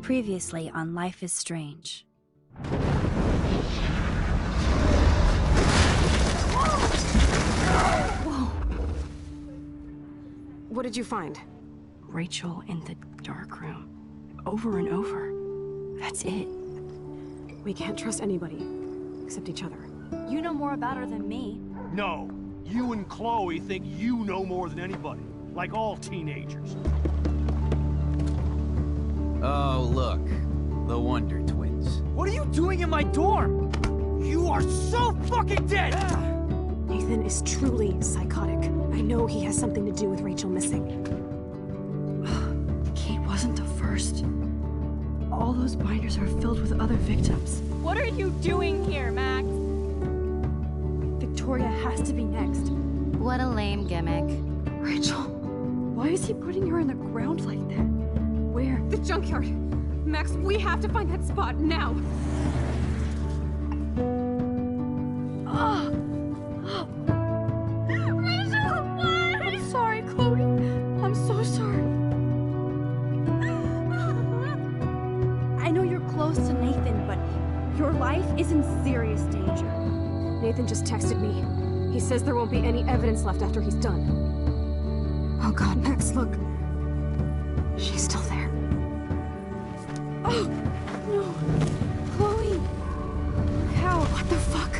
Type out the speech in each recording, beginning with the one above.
Previously on Life is Strange. Whoa! What did you find? Rachel in the dark room. Over and over. That's it. We can't trust anybody, except each other. You know more about her than me. No. You and Chloe think you know more than anybody. Like all teenagers. Oh, look. The Wonder Twins. What are you doing in my dorm? You are so fucking dead! Nathan is truly psychotic. I know he has something to do with Rachel missing. Kate wasn't the first. All those binders are filled with other victims. What are you doing here, Max? Victoria has to be next. What a lame gimmick. Rachel, why is he putting her in the ground like that? Where? The junkyard! Max, we have to find that spot now! Rachel, what? I'm sorry, Chloe. I'm so sorry. I know you're close to Nathan, but your life is in serious danger. Nathan just texted me. He says there won't be any evidence left after he's done. Oh god, Max, look. She's still there. Oh, no. Chloe! How? What the fuck?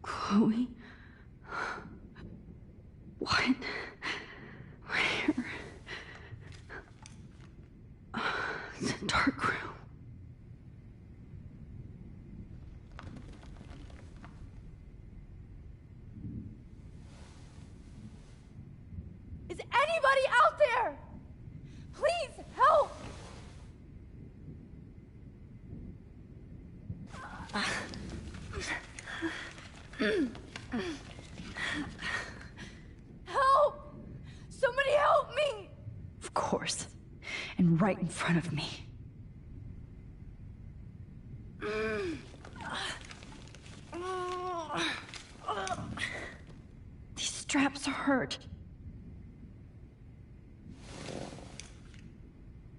Chloe? What? Where? It's a dark room. Is anybody out there? Please, help! Help! Somebody help me! Of course. And right in front of me. These straps hurt.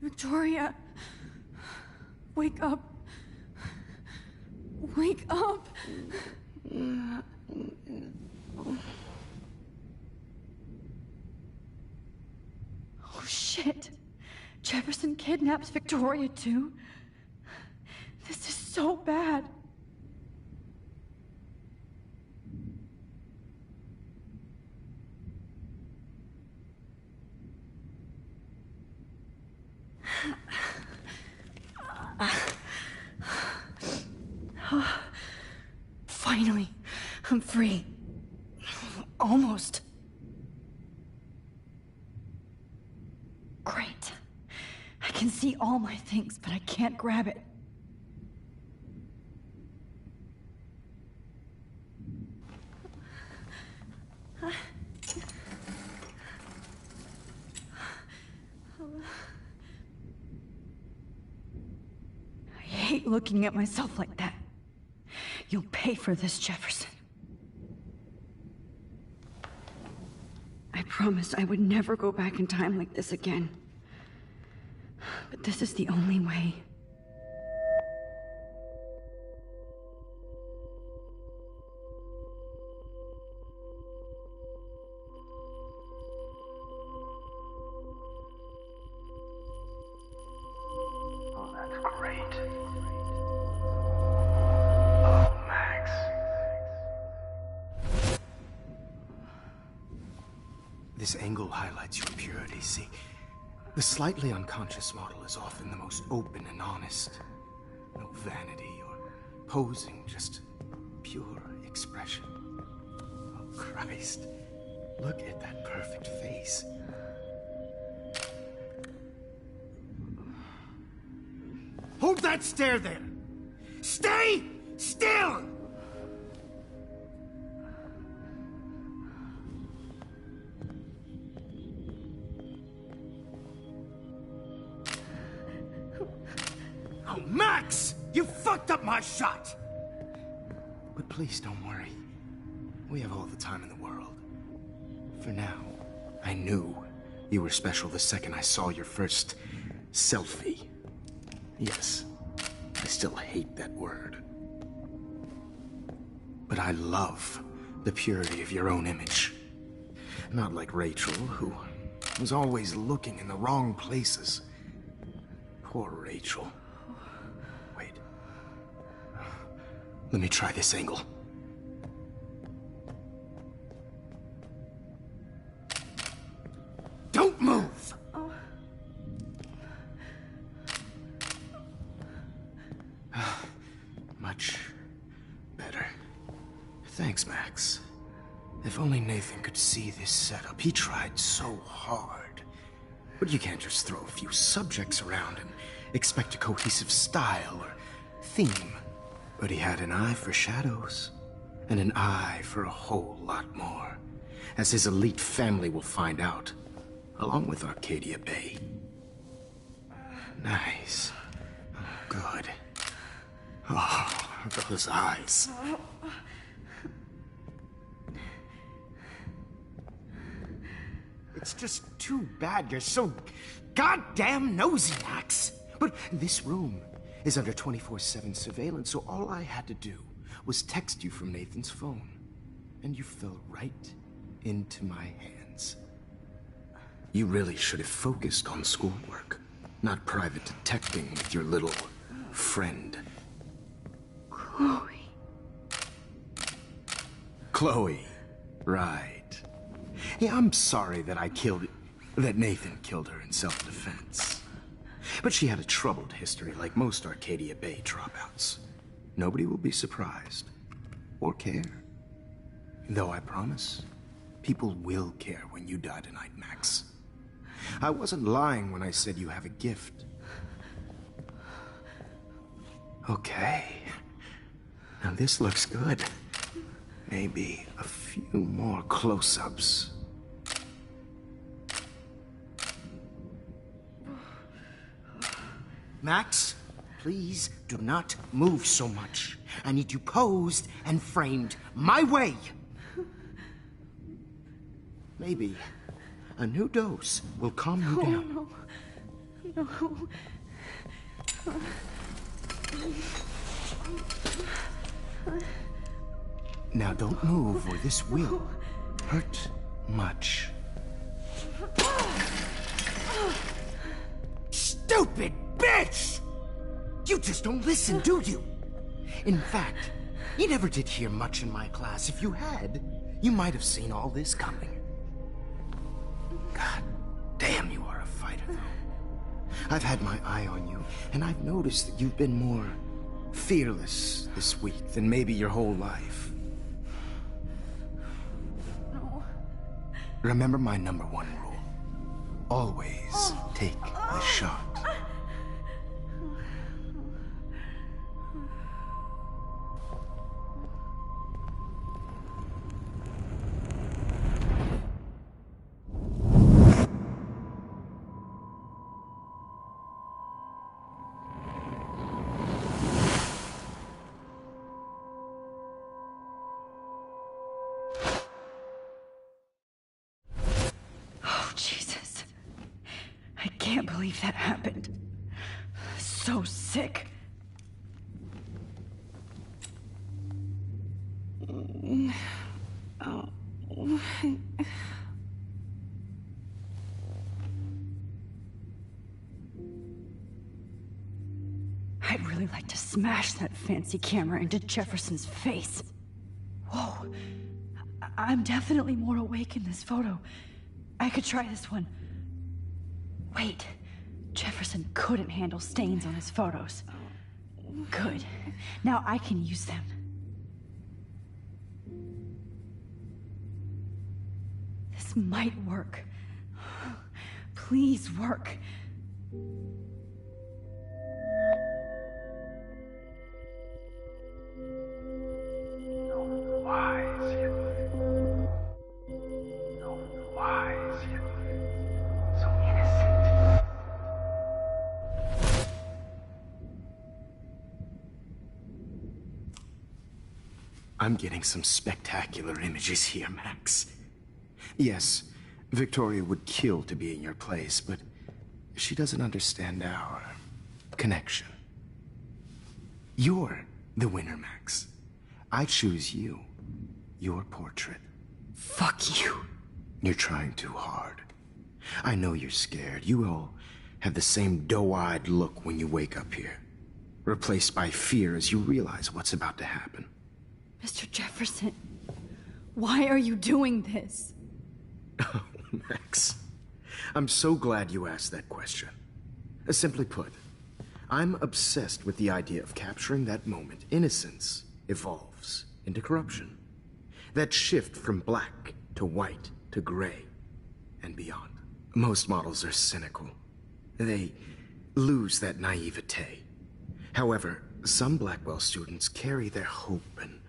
Victoria, wake up. Wake up! Oh shit! Jefferson kidnaps Victoria too? This is so bad. Finally, I'm free. Almost. Great. I can see all my things, but I can't grab it. I hate looking at myself like that. You'll pay for this, Jefferson. I promised I would never go back in time like this again. But this is the only way. Oh, that's great. Oh, Max. This angle highlights your purity, see? The slightly unconscious model is often the most open and honest. No vanity or posing, just pure expression. Oh, Christ. Look at that perfect face. Hold that stare there! Stay still! Oh, Max! You fucked up my shot! But please don't worry. We have all the time in the world. For now, I knew you were special the second I saw your first selfie. Yes, I still hate that word. But I love the purity of your own image. Not like Rachel, who was always looking in the wrong places. Poor Rachel. Wait. Let me try this angle. Don't move! Much better. Thanks, Max. If only Nathan could see this setup. He tried so hard. But you can't just throw a few subjects around and expect a cohesive style or theme. But he had an eye for shadows, and an eye for a whole lot more, as his elite family will find out, along with Arcadia Bay. Nice. Oh, good. Oh, those eyes. It's just too bad you're so goddamn nosy, Max. But this room is under 24/7 surveillance, so all I had to do was text you from Nathan's phone. And you fell right into my hands. You really should have focused on schoolwork, not private detecting with your little friend. Chloe. Chloe, right. Yeah, I'm sorry that Nathan killed her in self-defense. But she had a troubled history like most Arcadia Bay dropouts. Nobody will be surprised, or care. Though I promise, people will care when you die tonight, Max. I wasn't lying when I said you have a gift. Okay. Now this looks good. Maybe a few more close-ups. Max, please do not move so much. I need you posed and framed my way. Maybe a new dose will calm you down. No. No. Now don't move or this will hurt much. Stupid bitch! You just don't listen, do you? In fact, you never did hear much in my class. If you had, you might have seen all this coming. God damn, you are a fighter, though. I've had my eye on you, and I've noticed that you've been more fearless this week than maybe your whole life. No. Remember my #1 rule. Always take the shot. Jesus. I can't believe that happened. So sick. Oh. I'd really like to smash that fancy camera into Jefferson's face. Whoa. I'm definitely more awake in this photo. I could try this one. Wait. Jefferson couldn't handle stains on his photos. Good. Now I can use them. This might work. Please work. I'm getting some spectacular images here, Max. Yes, Victoria would kill to be in your place, but she doesn't understand our connection. You're the winner, Max. I choose you. Your portrait. Fuck you. You're trying too hard. I know you're scared. You all have the same doe-eyed look when you wake up here, replaced by fear as you realize what's about to happen. Mr. Jefferson, why are you doing this? Oh, Max. I'm so glad you asked that question. Simply put, I'm obsessed with the idea of capturing that moment innocence evolves into corruption. That shift from black to white to gray and beyond. Most models are cynical. They lose that naivete. However, some Blackwell students carry their hope and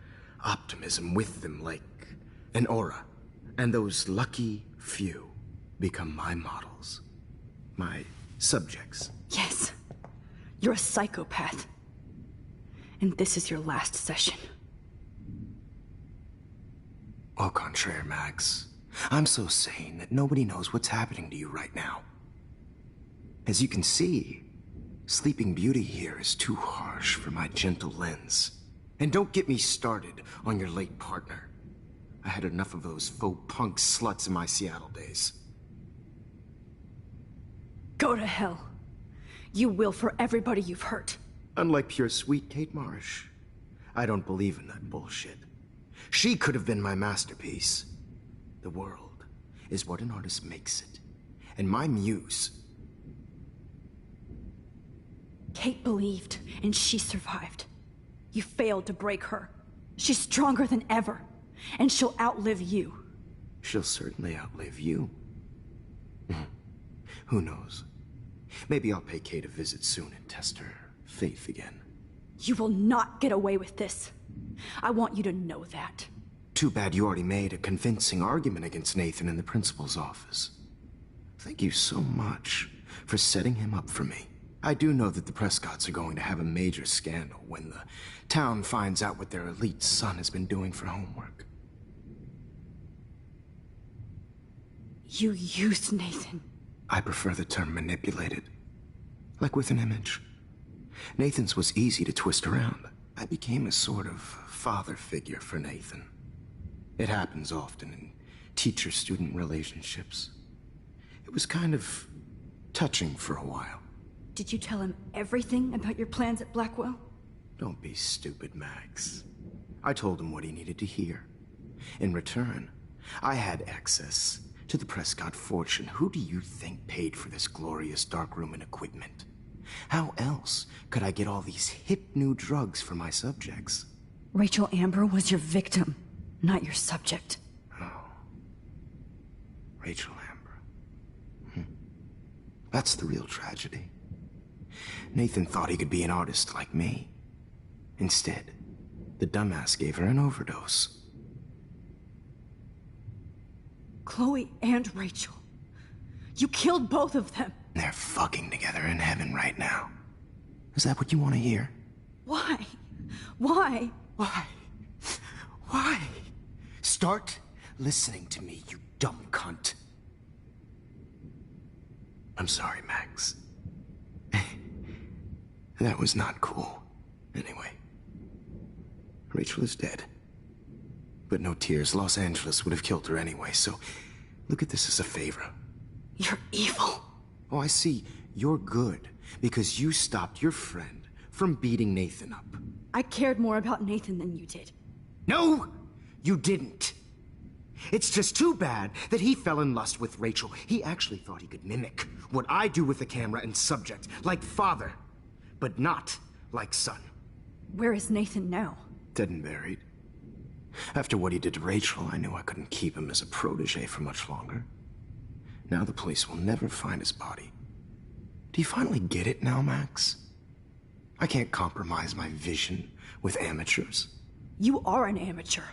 optimism with them like an aura. And those lucky few become my models. My subjects. Yes. You're a psychopath. And this is your last session. Au contraire, Max. I'm so sane that nobody knows what's happening to you right now. As you can see, Sleeping Beauty here is too harsh for my gentle lens. And don't get me started on your late partner. I had enough of those faux punk sluts in my Seattle days. Go to hell. You will for everybody you've hurt. Unlike pure sweet Kate Marsh, I don't believe in that bullshit. She could have been my masterpiece. The world is what an artist makes it. And my muse... Kate believed, and she survived. You failed to break her. She's stronger than ever, and she'll outlive you. She'll certainly outlive you. Who knows? Maybe I'll pay Kate a visit soon and test her faith again. You will not get away with this. I want you to know that. Too bad you already made a convincing argument against Nathan in the principal's office. Thank you so much for setting him up for me. I do know that the Prescotts are going to have a major scandal when the town finds out what their elite son has been doing for homework. You used Nathan. I prefer the term manipulated. Like with an image. Nathan's was easy to twist around. I became a sort of father figure for Nathan. It happens often in teacher-student relationships. It was kind of touching for a while. Did you tell him everything about your plans at Blackwell? Don't be stupid, Max. I told him what he needed to hear. In return, I had access to the Prescott fortune. Who do you think paid for this glorious darkroom and equipment? How else could I get all these hip new drugs for my subjects? Rachel Amber was your victim, not your subject. Rachel Amber. That's the real tragedy. Nathan thought he could be an artist like me. Instead, the dumbass gave her an overdose. Chloe and Rachel. You killed both of them. They're fucking together in heaven right now. Is that what you want to hear? Why? Why? Why? Why? Start listening to me, you dumb cunt. I'm sorry, Max. That was not cool. Anyway, Rachel is dead. But no tears. Los Angeles would have killed her anyway, so look at this as a favor. You're evil. Oh, I see. You're good because you stopped your friend from beating Nathan up. I cared more about Nathan than you did. No, you didn't. It's just too bad that he fell in lust with Rachel. He actually thought he could mimic what I do with the camera and subject, like father, but not like son. Where is Nathan now? Dead and buried. After what he did to Rachel, I knew I couldn't keep him as a protege for much longer. Now the police will never find his body. Do you finally get it now, Max? I can't compromise my vision with amateurs. You are an amateur.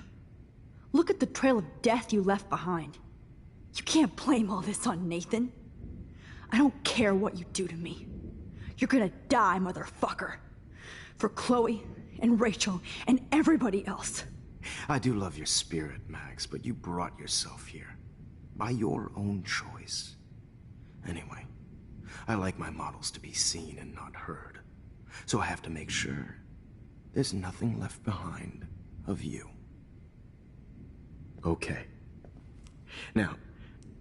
Look at the trail of death you left behind. You can't blame all this on Nathan. I don't care what you do to me. You're gonna die, motherfucker. For Chloe and Rachel and everybody else. I do love your spirit, Max, but you brought yourself here. By your own choice. Anyway, I like my models to be seen and not heard. So I have to make sure there's nothing left behind of you. Okay. Now,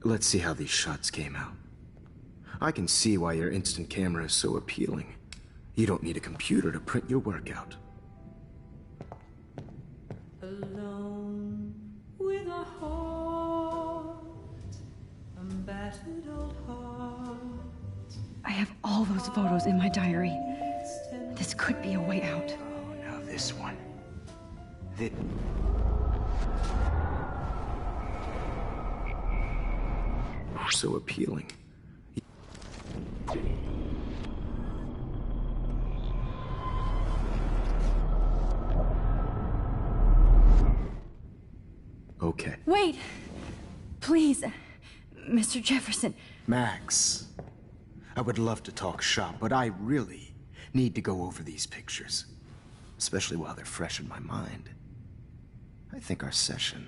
let's see how these shots came out. I can see why your instant camera is so appealing. You don't need a computer to print your work out. Alone with a heart, a battered old heart. I have all those photos in my diary. This could be a way out. Oh, now this one. So appealing. Okay. Wait! Please, Mr. Jefferson. Max, I would love to talk shop, but I really need to go over these pictures. Especially while they're fresh in my mind. I think our session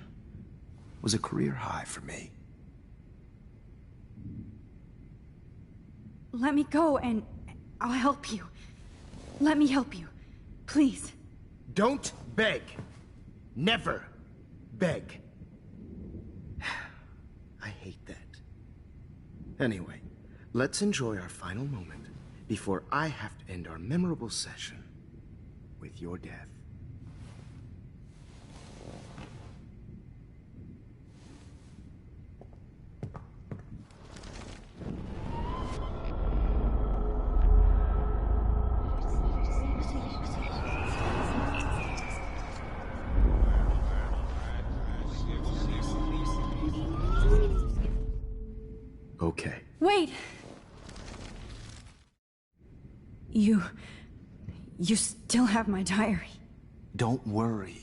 was a career high for me. Let me go and I'll help you. Let me help you. Please. Don't beg. Never beg. I hate that. Anyway, let's enjoy our final moment before I have to end our memorable session with your death. Okay. Wait! You still have my diary. Don't worry.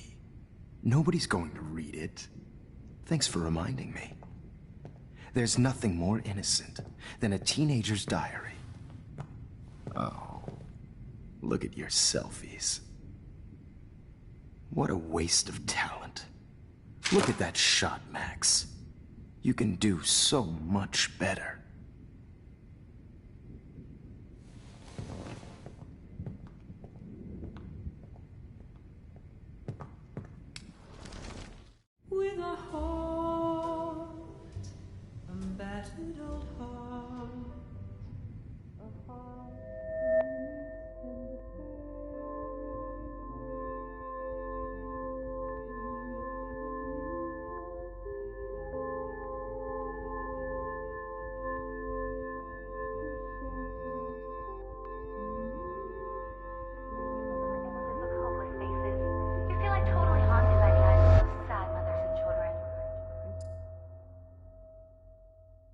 Nobody's going to read it. Thanks for reminding me. There's nothing more innocent than a teenager's diary. Oh, look at your selfies. What a waste of talent. Look at that shot, Max. You can do so much better. With a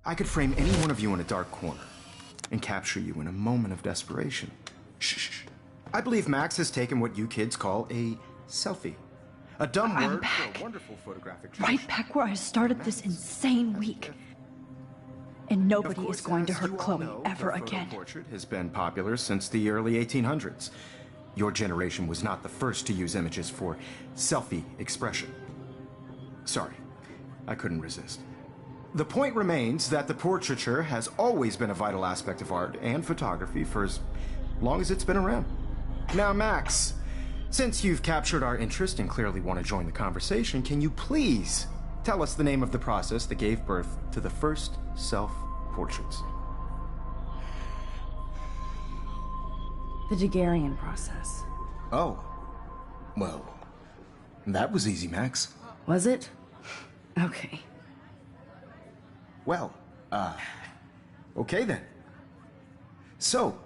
I could frame any one of you in a dark corner and capture you in a moment of desperation. Shh. I believe Max has taken what you kids call a selfie. A dumb word for a wonderful photographic tradition. Right back where I started this insane week. And nobody is going to hurt Chloe ever again. The portrait has been popular since the early 1800s. Your generation was not the first to use images for selfie expression. Sorry, I couldn't resist. The point remains that the portraiture has always been a vital aspect of art and photography for as long as it's been around. Now, Max, since you've captured our interest and clearly want to join the conversation, can you please tell us the name of the process that gave birth to the first self-portraits? The Daguerrean process. Oh. Well, that was easy, Max. Was it? Okay. Well, okay then. So,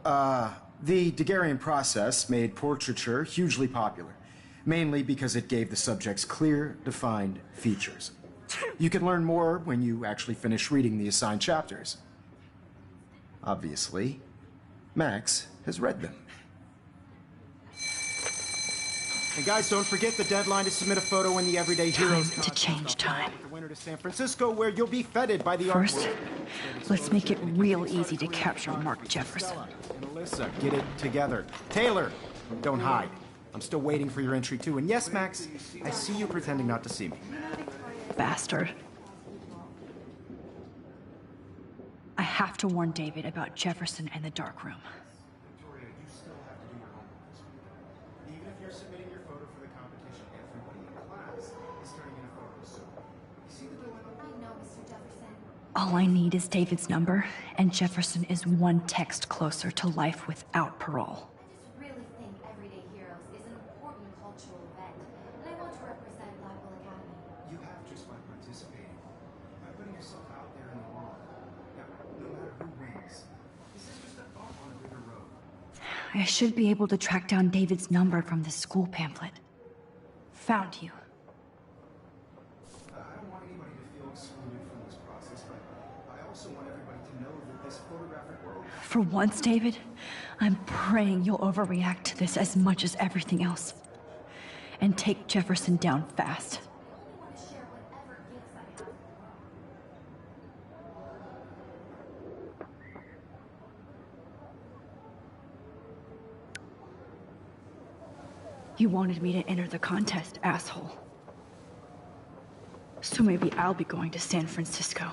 the Daguerrean process made portraiture hugely popular, mainly because it gave the subjects clear, defined features. You can learn more when you actually finish reading the assigned chapters. Obviously, Max has read them. And guys, don't forget the deadline to submit a photo in the Everyday Heroes Time to change time. the winter to San Francisco, where you'll be feted by the First, art world. let's make it real easy to capture Mark Jefferson. And Alyssa, get it together. Taylor, don't hide. I'm still waiting for your entry too. And yes, Max, I see you pretending not to see me. Bastard. I have to warn David about Jefferson and the dark room. Victoria, you still have to do your homework this week. Even if you're submitting your photo for the competition, everybody in class is turning in a photo, so you see the dilemma? I know, Mr. Jefferson. All I need is David's number, and Jefferson is one text closer to life without parole. I just really think Everyday Heroes is an important cultural event, and I want to represent Blackwell Academy. You have just by participating, by putting yourself out there in the world. Now, no matter who wins, this is just a thought on a bigger road. I should be able to track down David's number from the school pamphlet. Found you. I don't want anybody to feel excluded from this process, but I also want everybody to know that this photographic world... For once, David, I'm praying you'll overreact to this as much as everything else. And take Jefferson down fast. I only want to share whatever gifts I have. You wanted me to enter the contest, asshole. So maybe I'll be going to San Francisco.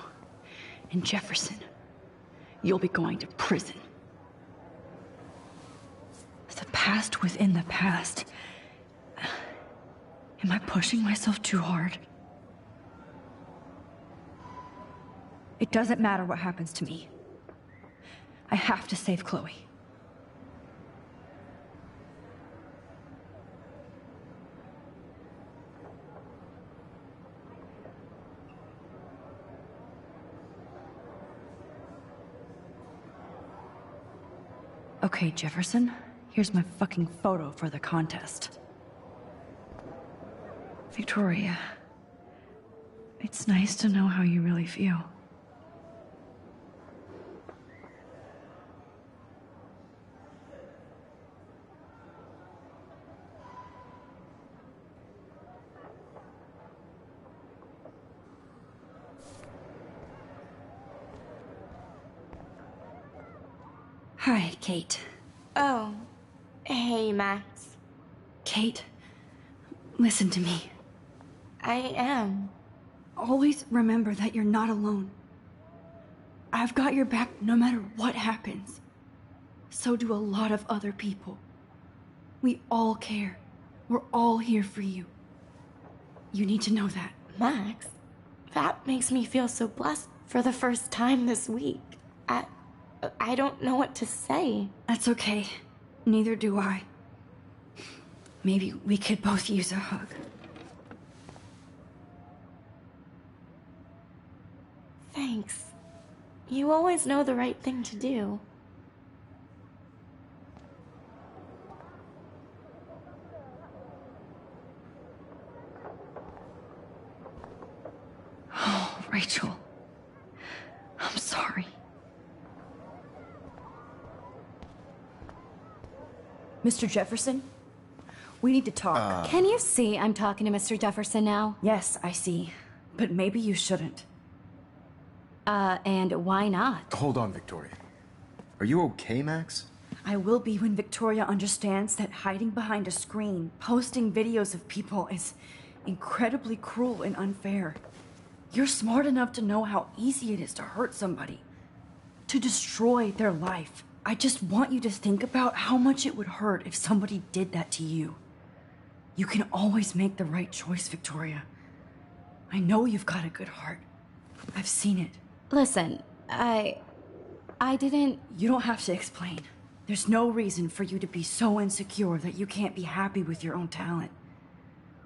And Jefferson, you'll be going to prison. The past within the past. Am I pushing myself too hard? It doesn't matter what happens to me. I have to save Chloe. Okay, Jefferson, here's my fucking photo for the contest. Victoria, it's nice to know how you really feel. Hi, Kate. Oh, hey, Max. Kate, listen to me. I am. Always remember that you're not alone. I've got your back no matter what happens. So do a lot of other people. We all care. We're all here for you. You need to know that. Max, that makes me feel so blessed for the first time this week. I don't know what to say. That's okay. Neither do I. Maybe we could both use a hug. Thanks. You always know the right thing to do. Oh, Rachel. I'm Mr. Jefferson? We need to talk. Can you see I'm talking to Mr. Jefferson now? Yes, I see. But maybe you shouldn't. And why not? Hold on, Victoria. Are you okay, Max? I will be when Victoria understands that hiding behind a screen, posting videos of people is incredibly cruel and unfair. You're smart enough to know how easy it is to hurt somebody, to destroy their life. I just want you to think about how much it would hurt if somebody did that to you. You can always make the right choice, Victoria. I know you've got a good heart. I've seen it. Listen, I didn't... You don't have to explain. There's no reason for you to be so insecure that you can't be happy with your own talent.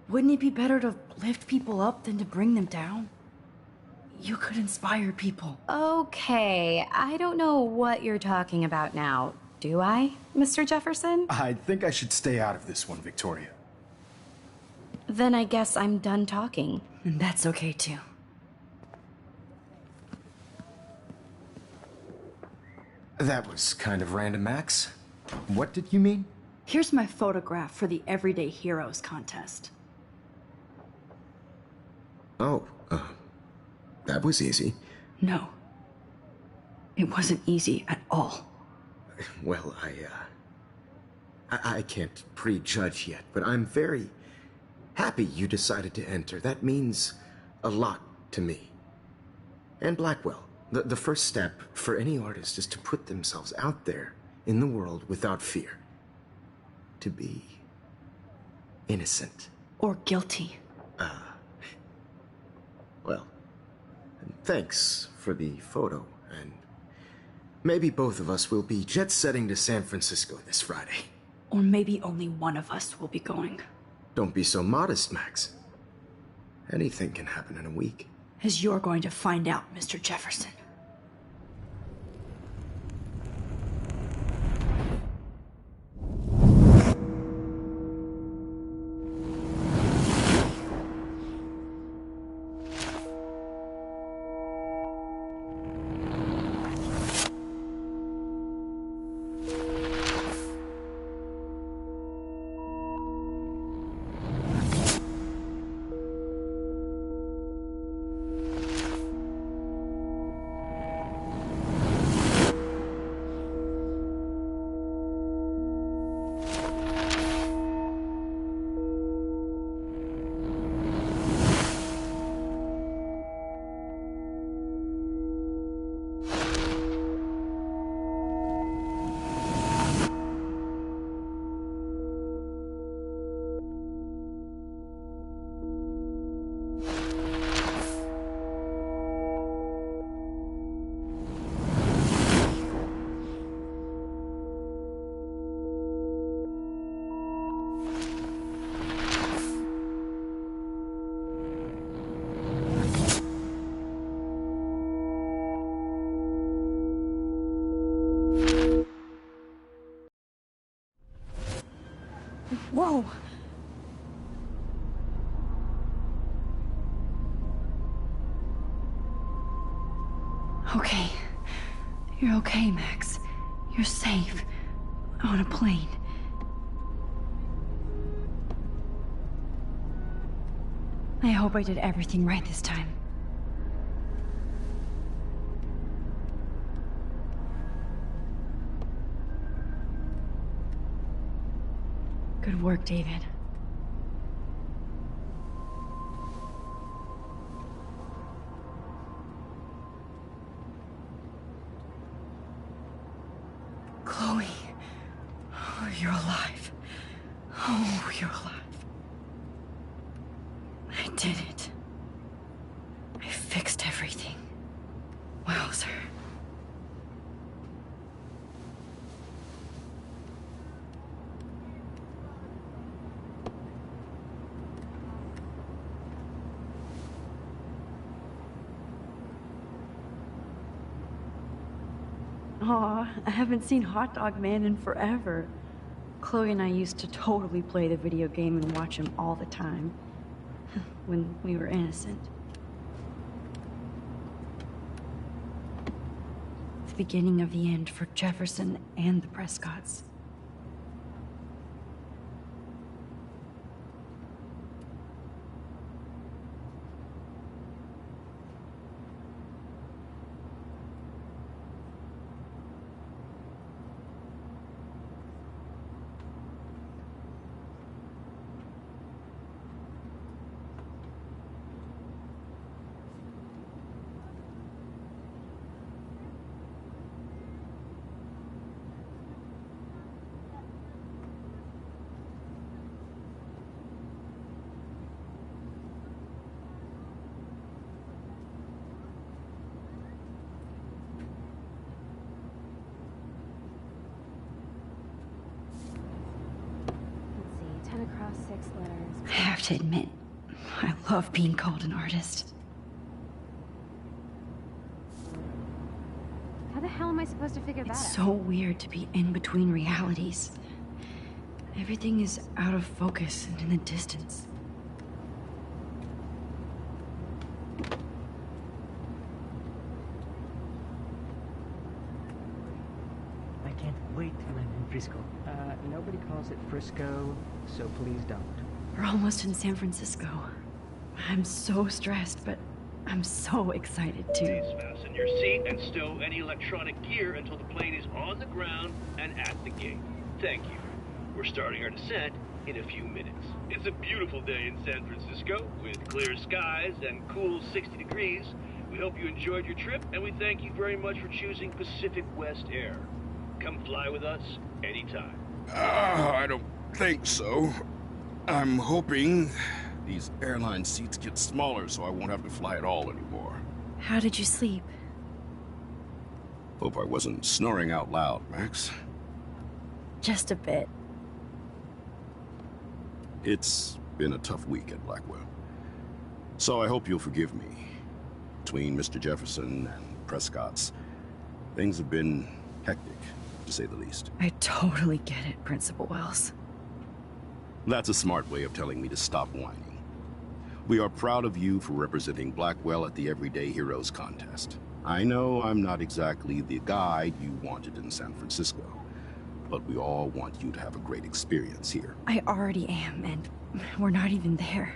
Wouldn't it be better to lift people up than to bring them down? You could inspire people. Okay, I don't know what you're talking about now, do I, Mr. Jefferson? I think I should stay out of this one, Victoria. Then I guess I'm done talking. And that's okay too. That was kind of random, Max. What did you mean? Here's my photograph for the Everyday Heroes contest. Oh, that was easy. No. It wasn't easy at all. Well, I can't prejudge yet, but I'm very happy you decided to enter. That means a lot to me. And Blackwell. The first step for any artist is to put themselves out there in the world without fear. To be innocent. Or guilty. Well, thanks for the photo, and maybe both of us will be jet-setting to San Francisco this Friday. Or maybe only one of us will be going. Don't be so modest, Max. Anything can happen in a week. As you're going to find out, Mr. Jefferson. Whoa! Okay. You're okay, Max. You're safe. On a plane. I hope I did everything right this time. Good work, David. Chloe. Oh, you're alive. Oh, you're alive. I did it. I fixed everything. Wowzer. Aw, I haven't seen Hot Dog Man in forever. Chloe and I used to totally play the video game and watch him all the time. When we were innocent. The beginning of the end for Jefferson and the Prescotts. last 6 letters. I have to admit, I love being called an artist. How the hell am I supposed to figure that out? It's so weird to be in between realities. Everything is out of focus and in the distance. I can't wait to land in Frisco. Nobody calls it Frisco, so please don't. We're almost in San Francisco. I'm so stressed, but I'm so excited too. Please fasten your seat and stow any electronic gear until the plane is on the ground and at the gate. Thank you. We're starting our descent in a few minutes. It's a beautiful day in San Francisco with clear skies and cool 60 degrees. We hope you enjoyed your trip, and we thank you very much for choosing Pacific West Air. Come fly with us anytime. I don't think so. I'm hoping these airline seats get smaller so I won't have to fly at all anymore. How did you sleep? Hope I wasn't snoring out loud, Max. Just a bit. It's been a tough week at Blackwell. So I hope you'll forgive me. Between Mr. Jefferson and Prescott's, things have been hectic, to say the least. I totally get it, Principal Wells. That's a smart way of telling me to stop whining. We are proud of you for representing Blackwell at the Everyday Heroes contest. I know I'm not exactly the guide you wanted in San Francisco, but we all want you to have a great experience here. I already am, and we're not even there.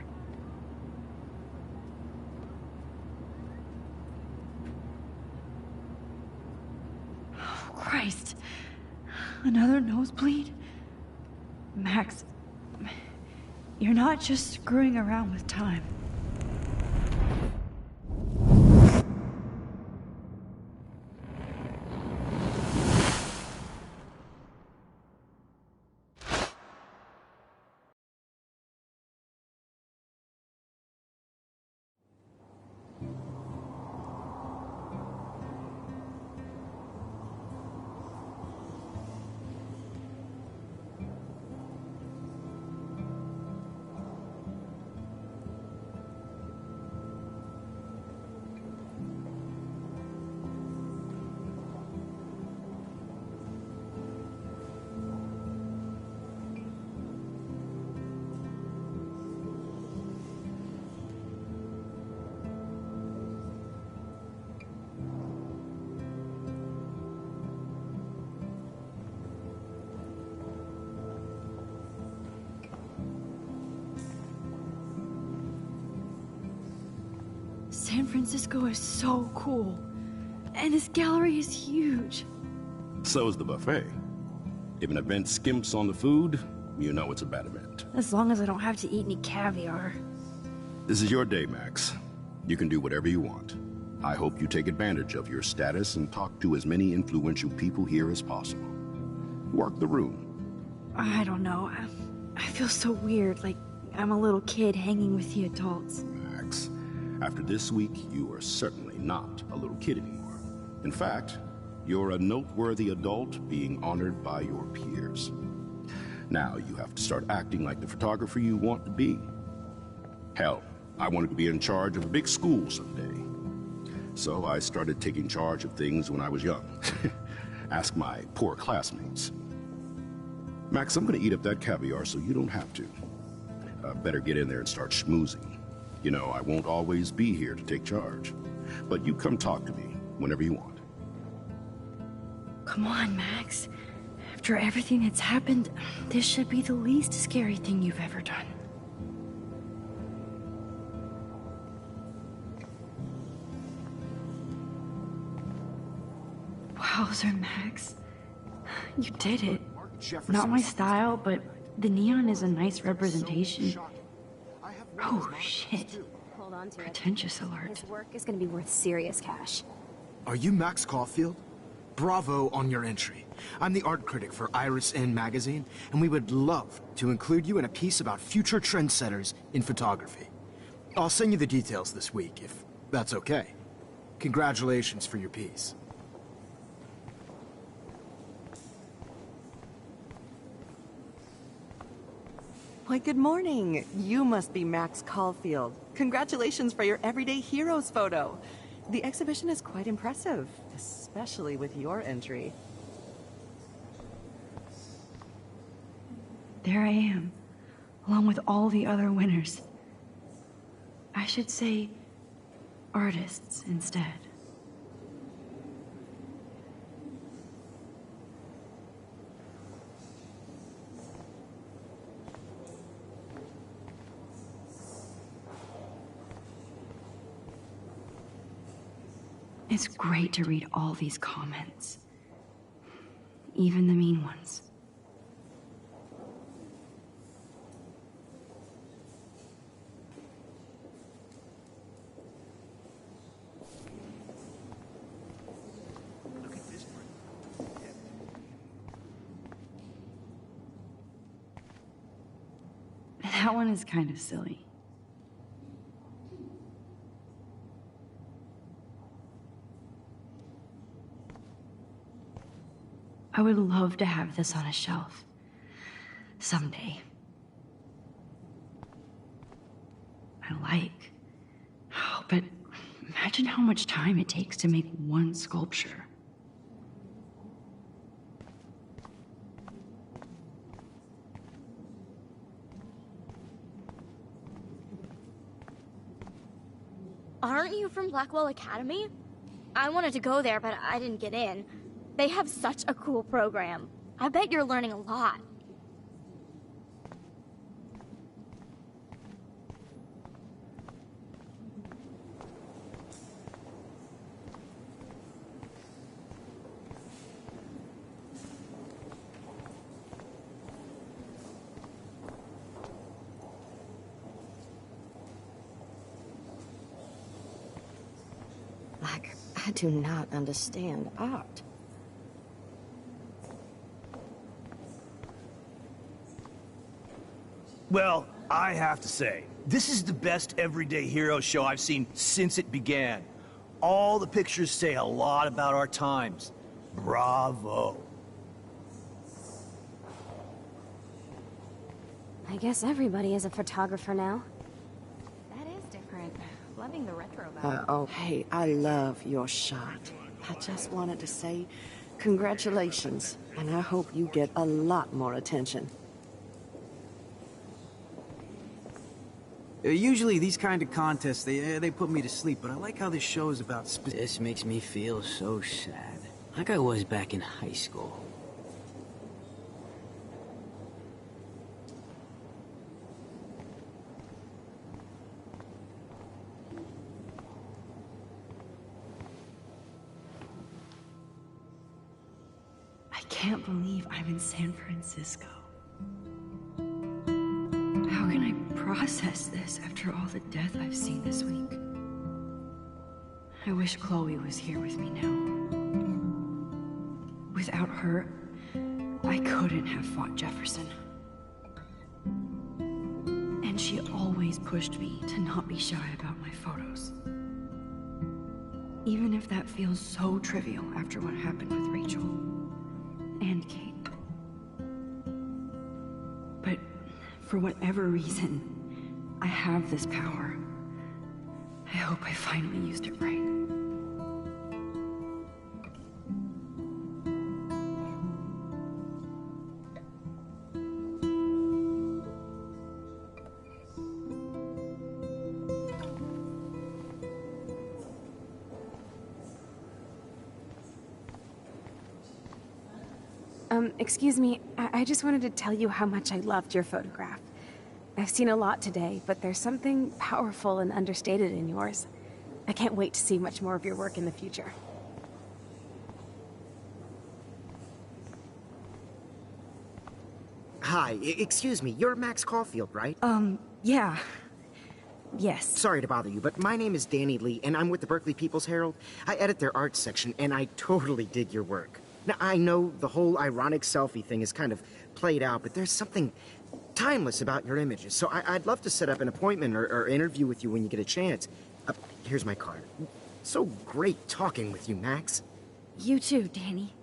Oh, Christ. Another nosebleed? Max, you're not just screwing around with time. San Francisco is so cool. And this gallery is huge. So is the buffet. If an event skimps on the food, you know it's a bad event. As long as I don't have to eat any caviar. This is your day, Max. You can do whatever you want. I hope you take advantage of your status and talk to as many influential people here as possible. Work the room. I don't know. I feel so weird, like I'm a little kid hanging with the adults. Max, after this week, you are certainly not a little kid anymore. In fact, you're a noteworthy adult being honored by your peers. Now you have to start acting like the photographer you want to be. Hell, I wanted to be in charge of a big school someday. So I started taking charge of things when I was young. Ask my poor classmates. Max, I'm gonna eat up that caviar so you don't have to. Better get in there and start schmoozing. You know, I won't always be here to take charge. But you come talk to me whenever you want. Come on, Max. After everything that's happened, this should be the least scary thing you've ever done. Wowzer, Max. You did it. Not my style, but the neon is a nice representation. Oh, shit. Hold on to it. Pretentious alert. His work is gonna be worth serious cash. Are you Max Caulfield? Bravo on your entry. I'm the art critic for Iris N magazine, and we would love to include you in a piece about future trendsetters in photography. I'll send you the details this week, if that's okay. Congratulations for your piece. Why, good morning. You must be Max Caulfield. Congratulations for your Everyday Heroes photo. The exhibition is quite impressive, especially with your entry. There I am, along with all the other winners. I should say artists instead. It's great to read all these comments, even the mean ones. That one is kind of silly. I would love to have this on a shelf. Someday. Oh, but imagine how much time it takes to make one sculpture. Aren't you from Blackwell Academy? I wanted to go there, but I didn't get in. They have such a cool program. I bet you're learning a lot. I do not understand art. Well, I have to say, this is the best Everyday Hero show I've seen since it began. All the pictures say a lot about our times. Bravo. I guess everybody is a photographer now. That is different. Loving the retro vibe. Oh, hey, I love your shot. I just wanted to say congratulations, and I hope you get a lot more attention. Usually these kind of contests, they put me to sleep, but I like how this show is about This makes me feel so sad. Like I was back in high school. I can't believe I'm in San Francisco. How can I process this after all the death I've seen this week? I wish Chloe was here with me now. Without her, I couldn't have fought Jefferson. And she always pushed me to not be shy about my photos. Even if that feels so trivial after what happened with Rachel and Kate. But for whatever reason, I have this power. I hope I finally used it right. Excuse me, I just wanted to tell you how much I loved your photograph. I've seen a lot today, but there's something powerful and understated in yours. I can't wait to see much more of your work in the future. Hi, excuse me, you're Max Caulfield, right? Yeah. Yes. Sorry to bother you, but my name is Danny Lee, and I'm with the Berkeley People's Herald. I edit their art section, and I totally dig your work. Now, I know the whole ironic selfie thing is kind of played out, but there's something timeless about your images, so I'd love to set up an appointment or interview with you when you get a chance. Here's my card. So great talking with you, Max. You too, Danny.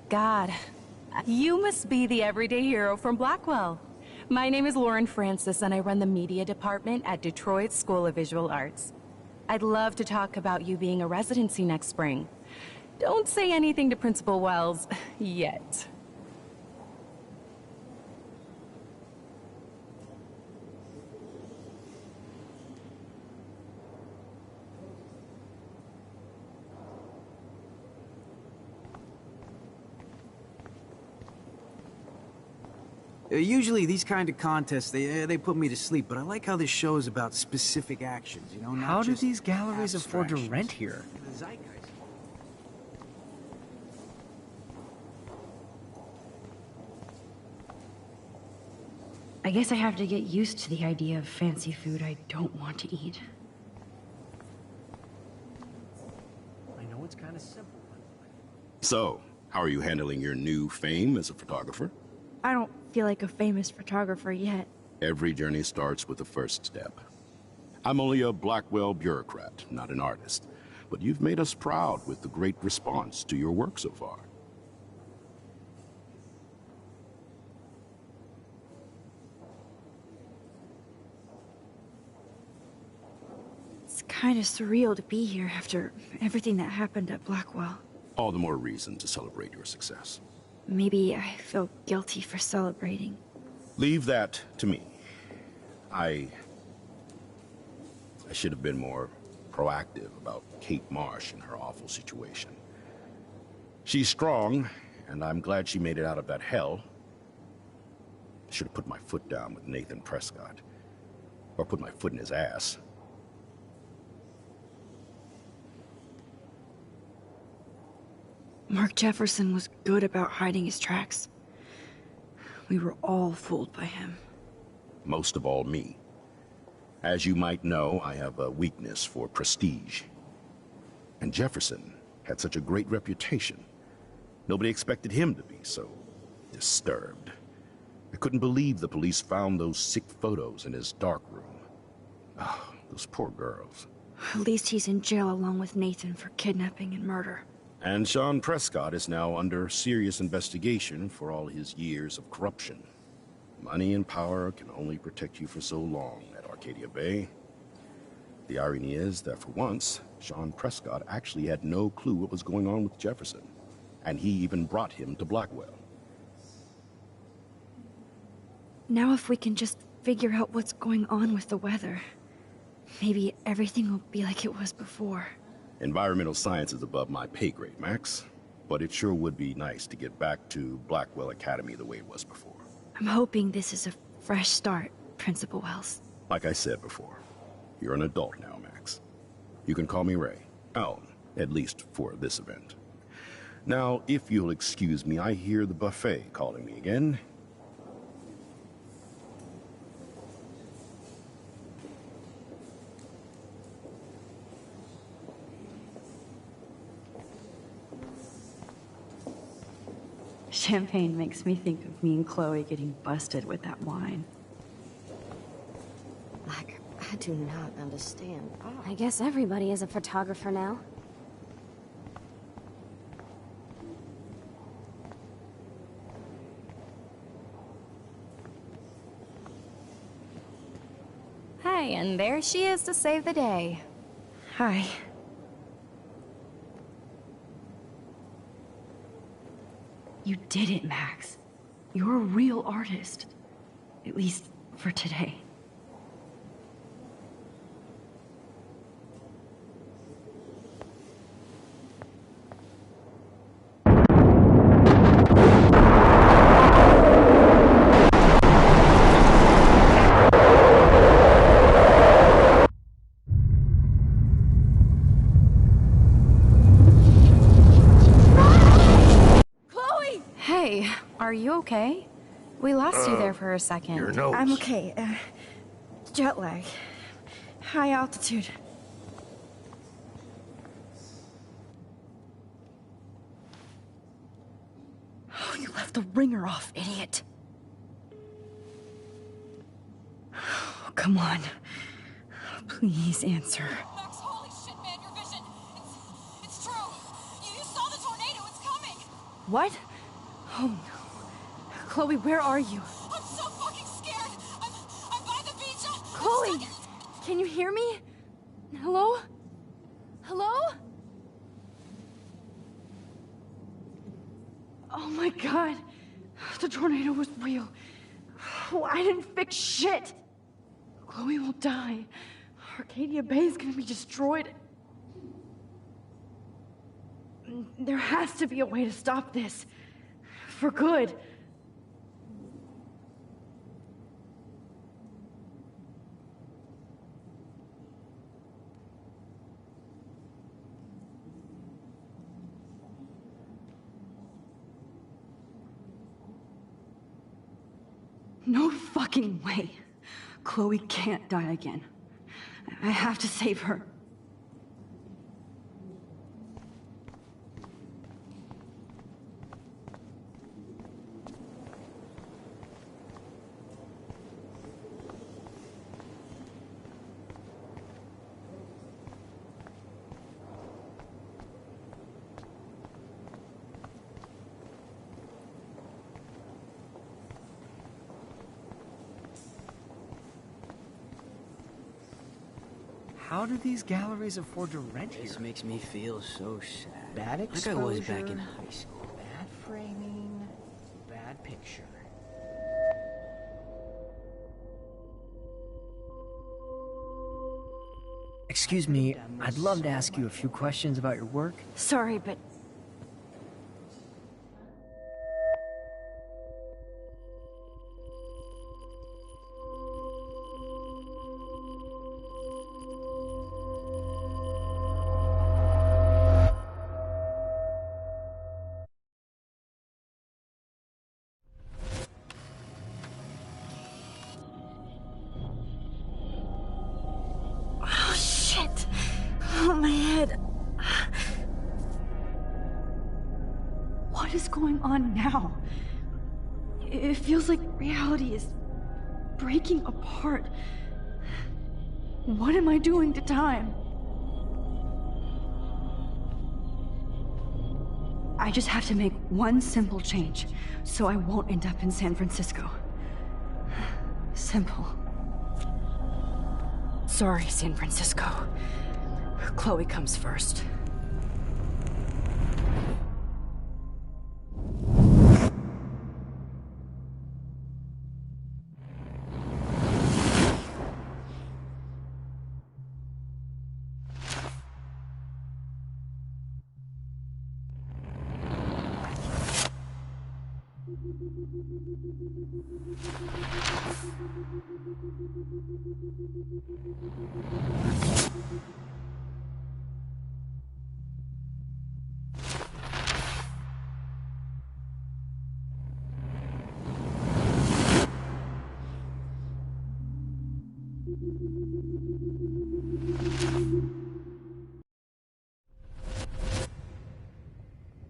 God. You must be the everyday hero from Blackwell. My name is Lauren Francis, and I run the media department at Detroit School of Visual Arts. I'd love to talk about you being a residency next spring. Don't say anything to Principal Wells yet. Usually these kind of contests, they put me to sleep, but I like how this show is about specific actions, you know? Not How do just these galleries afford to abstractions. rent here? The zeitgeist. I guess I have to get used to the idea of fancy food I don't want to eat. I know it's kind of simple, but... So, how are you handling your new fame as a photographer? I don't feel like a famous photographer yet. Every journey starts with the first step. I'm only a Blackwell bureaucrat, not an artist. But you've made us proud with the great response to your work so far. It's kind of surreal to be here after everything that happened at Blackwell. All the more reason to celebrate your success. Maybe I feel guilty for celebrating. Leave that to me. I should have been more proactive about Kate Marsh and her awful situation. She's strong, and I'm glad she made it out of that hell. I should have put my foot down with Nathan Prescott. Or put my foot in his ass. Mark Jefferson was good about hiding his tracks. We were all fooled by him. Most of all, me. As you might know, I have a weakness for prestige. And Jefferson had such a great reputation. Nobody expected him to be so disturbed. I couldn't believe the police found those sick photos in his dark room. Oh, those poor girls. At least he's in jail along with Nathan for kidnapping and murder. And Sean Prescott is now under serious investigation for all his years of corruption. Money and power can only protect you for so long at Arcadia Bay. The irony is that for once, Sean Prescott actually had no clue what was going on with Jefferson. And he even brought him to Blackwell. Now if we can just figure out what's going on with the weather, maybe everything will be like it was before. Environmental science is above my pay grade, Max. But it sure would be nice to get back to Blackwell Academy the way it was before. I'm hoping this is a fresh start, Principal Wells. Like I said before, you're an adult now, Max. You can call me Ray. Oh, at least for this event. Now, if you'll excuse me, I hear the buffet calling me again. Champagne makes me think of me and Chloe getting busted with that wine. Like, I do not understand. I guess everybody is a photographer now. Hey, and there she is to save the day. Hi. You did it, Max. You're a real artist. At least for today. Hey, are you okay? We lost you there for a second. Your nose. I'm okay. Jet lag. High altitude. Oh, you left the ringer off, idiot. Oh, come on. Please answer. Max, holy shit, man, your vision. It's true. You saw the tornado. It's coming. What? Oh no. Chloe, where are you? I'm so fucking scared! I'm by the beach! Chloe! Can you hear me? Hello? Hello? Oh my god. The tornado was real. Oh, I didn't fix shit. Chloe will die. Arcadia Bay is gonna be destroyed. There has to be a way to stop this. For good. No fucking way. Chloe can't die again. I have to save her. How do these galleries afford to rent here? This makes me feel so sad. Bad Like exposure. I was back in high school. Bad framing. Bad picture. Excuse me, I'd love to ask you a few questions about your work. Sorry, but... Oh, shit! Oh, my head. What is going on now? It feels like reality is breaking apart. What am I doing to time? I just have to make one simple change, so I won't end up in San Francisco. Simple. Sorry, San Francisco. Chloe comes first.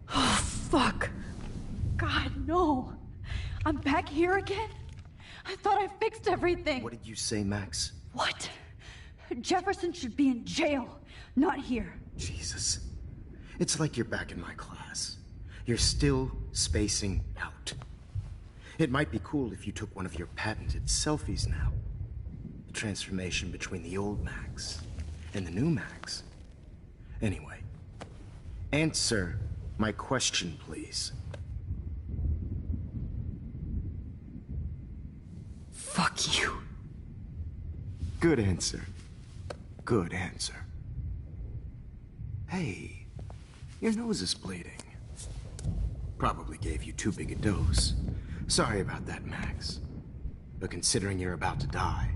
Oh, fuck. God, no. I'm back here again? I thought I fixed everything. What did you say, Max? What? Jefferson should be in jail, not here. Jesus. It's like you're back in my class. You're still spacing out. It might be cool if you took one of your patented selfies now. The transformation between the old Max and the new Max. Anyway, answer my question, please. Fuck you. Good answer. Good answer. Hey, your nose is bleeding. Probably gave you too big a dose. Sorry about that, Max. But considering you're about to die,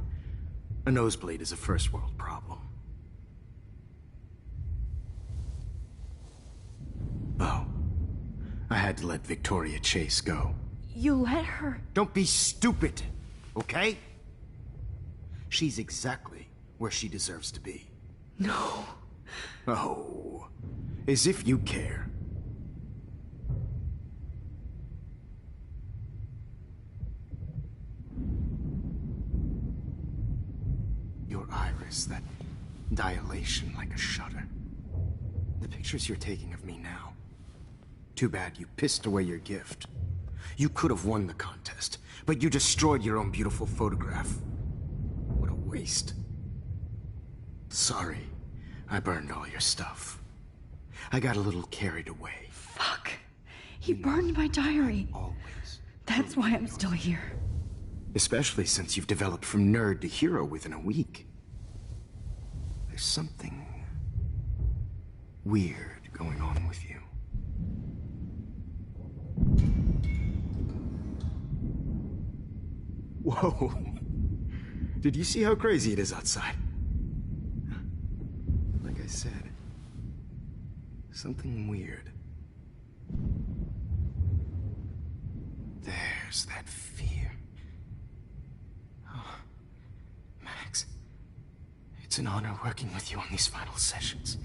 a nosebleed is a first world problem. Oh, I had to let Victoria Chase go. You let her? Don't be stupid, okay? She's exactly where she deserves to be. No. Oh, as if you care. Your iris, that dilation like a shutter. The pictures you're taking of me now. Too bad you pissed away your gift. You could have won the contest, but you destroyed your own beautiful photograph. What a waste. Sorry, I burned all your stuff. I got a little carried away. Fuck. He burned my diary. Always. That's why I'm still here. Especially since you've developed from nerd to hero within a week. There's something weird going on with you. Whoa. Did you see how crazy it is outside? Like I said, something weird. There's that fear. Oh, Max, it's an honor working with you on these final sessions.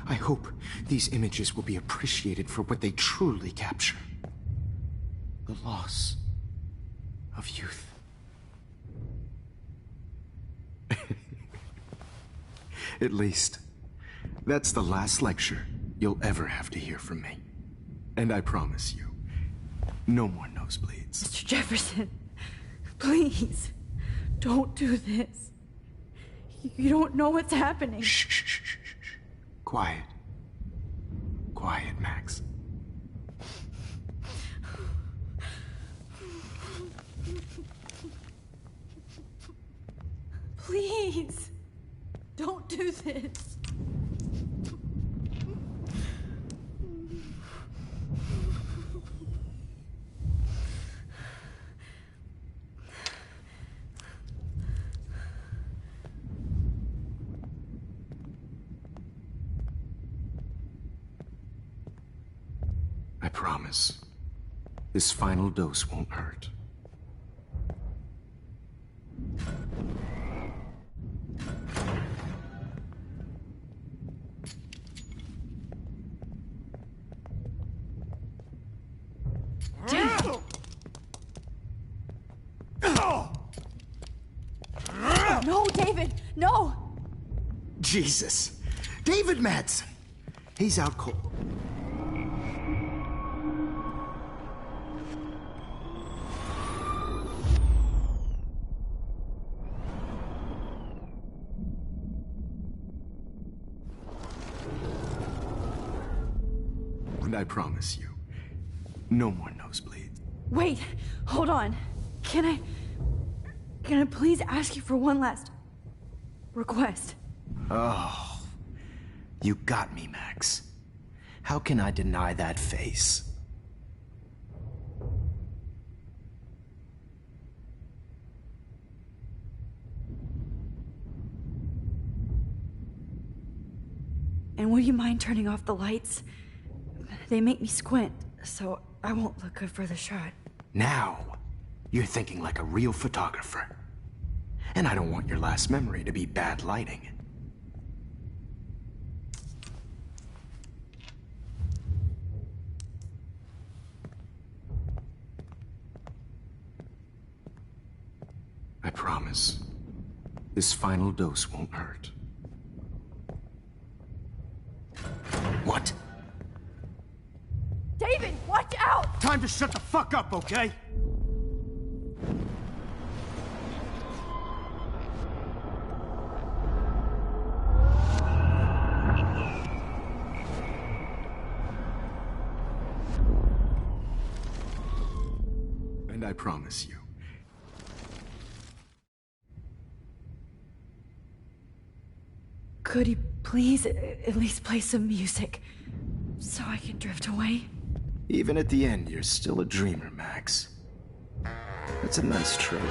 I hope these images will be appreciated for what they truly capture. The loss of youth. At least, that's the last lecture you'll ever have to hear from me. And I promise you, no more nosebleeds. Mr. Jefferson, please, don't do this. You don't know what's happening. Shh, shh, shh, shh, shh. Quiet. Quiet, Max. Please, don't do this. I promise, this final dose won't hurt. No, David, no! Jesus! David Madsen! He's out cold. And I promise you, no more nosebleeds. Wait, hold on. Can I please ask you for one last request? Oh, you got me, Max. How can I deny that face? And would you mind turning off the lights? They make me squint, so I won't look good for the shot. Now, you're thinking like a real photographer. And I don't want your last memory to be bad lighting. I promise, this final dose won't hurt. What? David, watch out! Time to shut the fuck up, okay? And I promise you, could you please at least play some music so I can drift away? even at the end, you're still a dreamer, Max. That's a nice trait.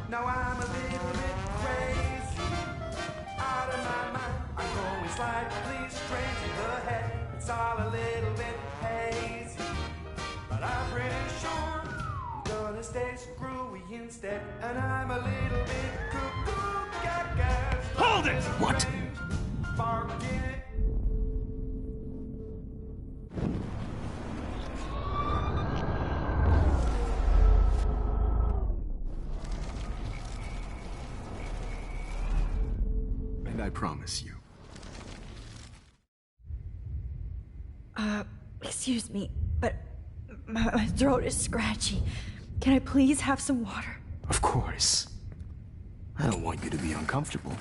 Now I'm a little bit crazy, out of my mind. I'm going slightly straight to the head. It's all a little bit hazy, but I'm pretty sure I'm gonna stay screwy instead. And I'm a little bit cuckoo, gaga. Hold it! What? Forget it. And I promise you, Excuse me, but my throat is scratchy. Can I please have some water? Of course. I don't want you to be uncomfortable.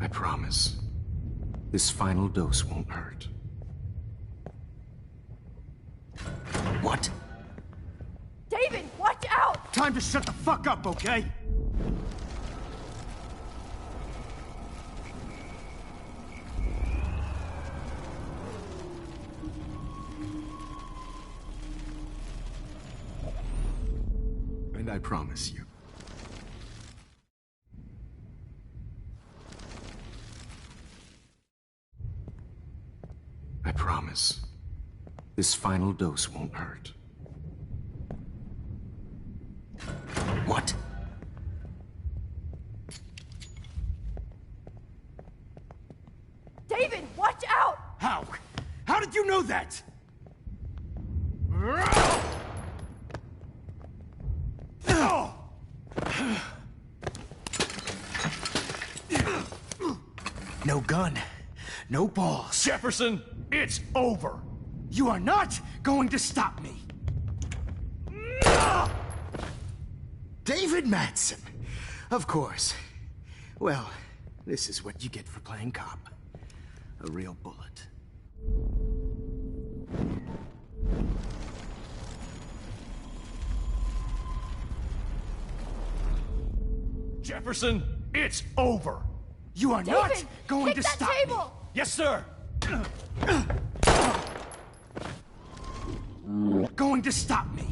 I promise. This final dose won't hurt. What? David, watch out! Time to shut the fuck up, okay? And I promise you. I promise. This final dose won't hurt. What? David, watch out! How? How did you know that? No gun. No balls. Jefferson, it's over. You are not going to stop me. David Madsen. Of course. Well, this is what you get for playing cop. A real bullet. Jefferson, it's over. You are David, not going to that stop table! me. Yes, sir. Going to stop me.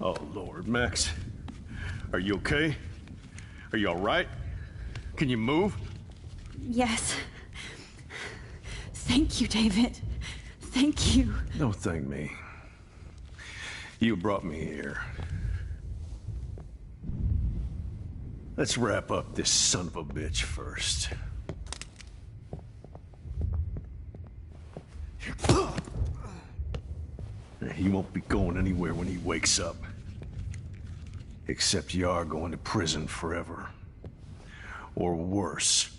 Oh, Lord, Max. Are you okay? Are you all right? Can you move? Yes. Thank you, David. Thank you. Don't thank me. You brought me here. Let's wrap up this son of a bitch first. He won't be going anywhere when he wakes up. Except you are going to prison forever. Or worse.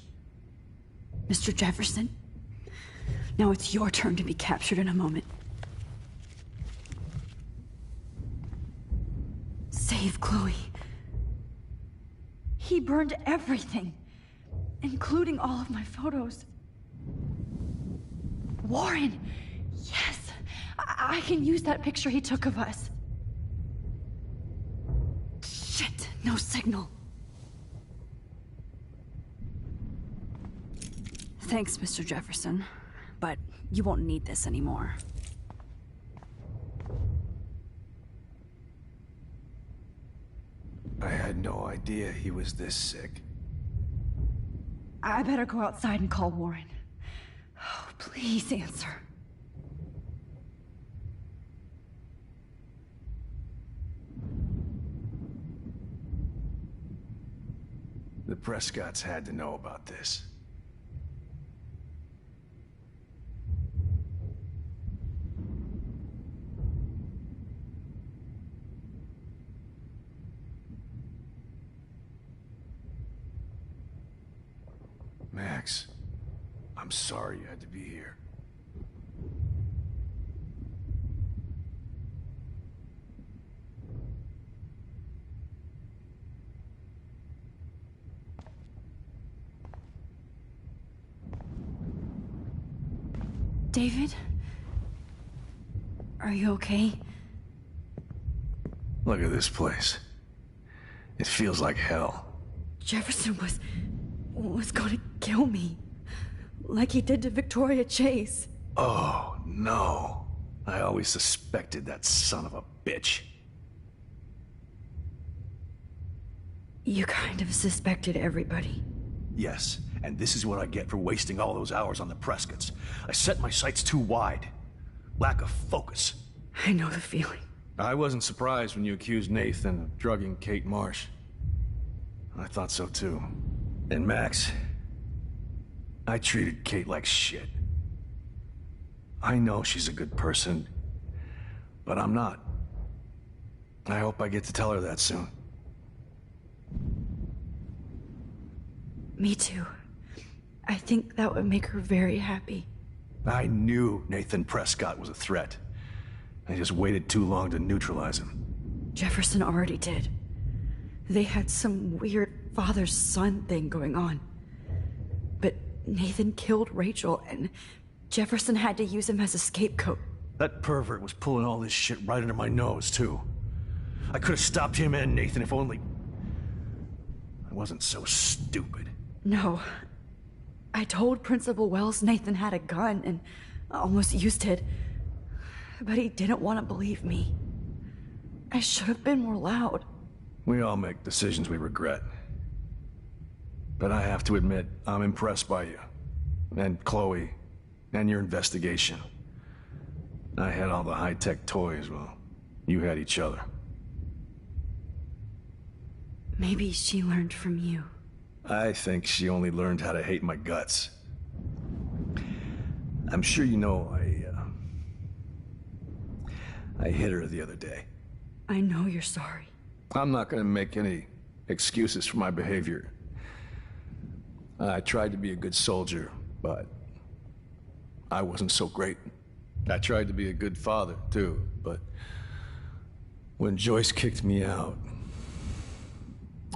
Mr. Jefferson, now it's your turn to be captured in a moment. Save Chloe. He burned everything, including all of my photos. Warren! Yes! I can use that picture he took of us. Shit, no signal. Thanks, Mr. Jefferson, but you won't need this anymore. I had no idea he was this sick. I better go outside and call Warren. Oh, please answer. The Prescotts had to know about this. Max, I'm sorry you had to be here. David? Are you okay? Look at this place. It feels like hell. Jefferson was gonna kill me. Like he did to Victoria Chase. Oh, no. I always suspected that son of a bitch. You kind of suspected everybody. Yes, and this is what I get for wasting all those hours on the Prescotts. I set my sights too wide. Lack of focus. I know the feeling. I wasn't surprised when you accused Nathan of drugging Kate Marsh. I thought so too. And Max, I treated Kate like shit. I know she's a good person, but I'm not. I hope I get to tell her that soon. Me too. I think that would make her very happy. I knew Nathan Prescott was a threat. I just waited too long to neutralize him. Jefferson already did. They had some weird father-son thing going on. But Nathan killed Rachel, and Jefferson had to use him as a scapegoat. That pervert was pulling all this shit right under my nose, too. I could have stopped him and Nathan if only... I wasn't so stupid. No. I told Principal Wells Nathan had a gun and almost used it. But he didn't want to believe me. I should have been more loud. We all make decisions we regret. But I have to admit, I'm impressed by you. And Chloe. And your investigation. I had all the high-tech toys, well, you had each other. Maybe she learned from you. I think she only learned how to hate my guts. I'm sure you know I hit her the other day. I know you're sorry. I'm not gonna make any excuses for my behavior. I tried to be a good soldier, but I wasn't so great. I tried to be a good father, too, but when Joyce kicked me out,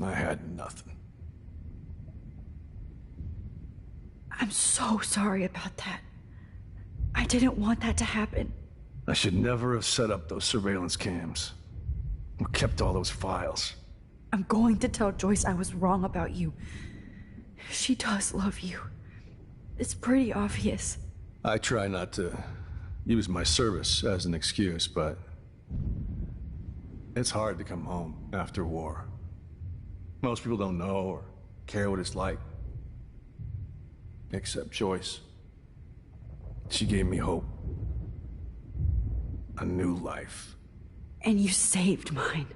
I had nothing. I'm so sorry about that. I didn't want that to happen. I should never have set up those surveillance cams. Or kept all those files. I'm going to tell Joyce I was wrong about you. She does love you. It's pretty obvious. I try not to use my service as an excuse, but it's hard to come home after war. Most people don't know or care what it's like. Except Joyce. She gave me hope. A new life. And you saved mine.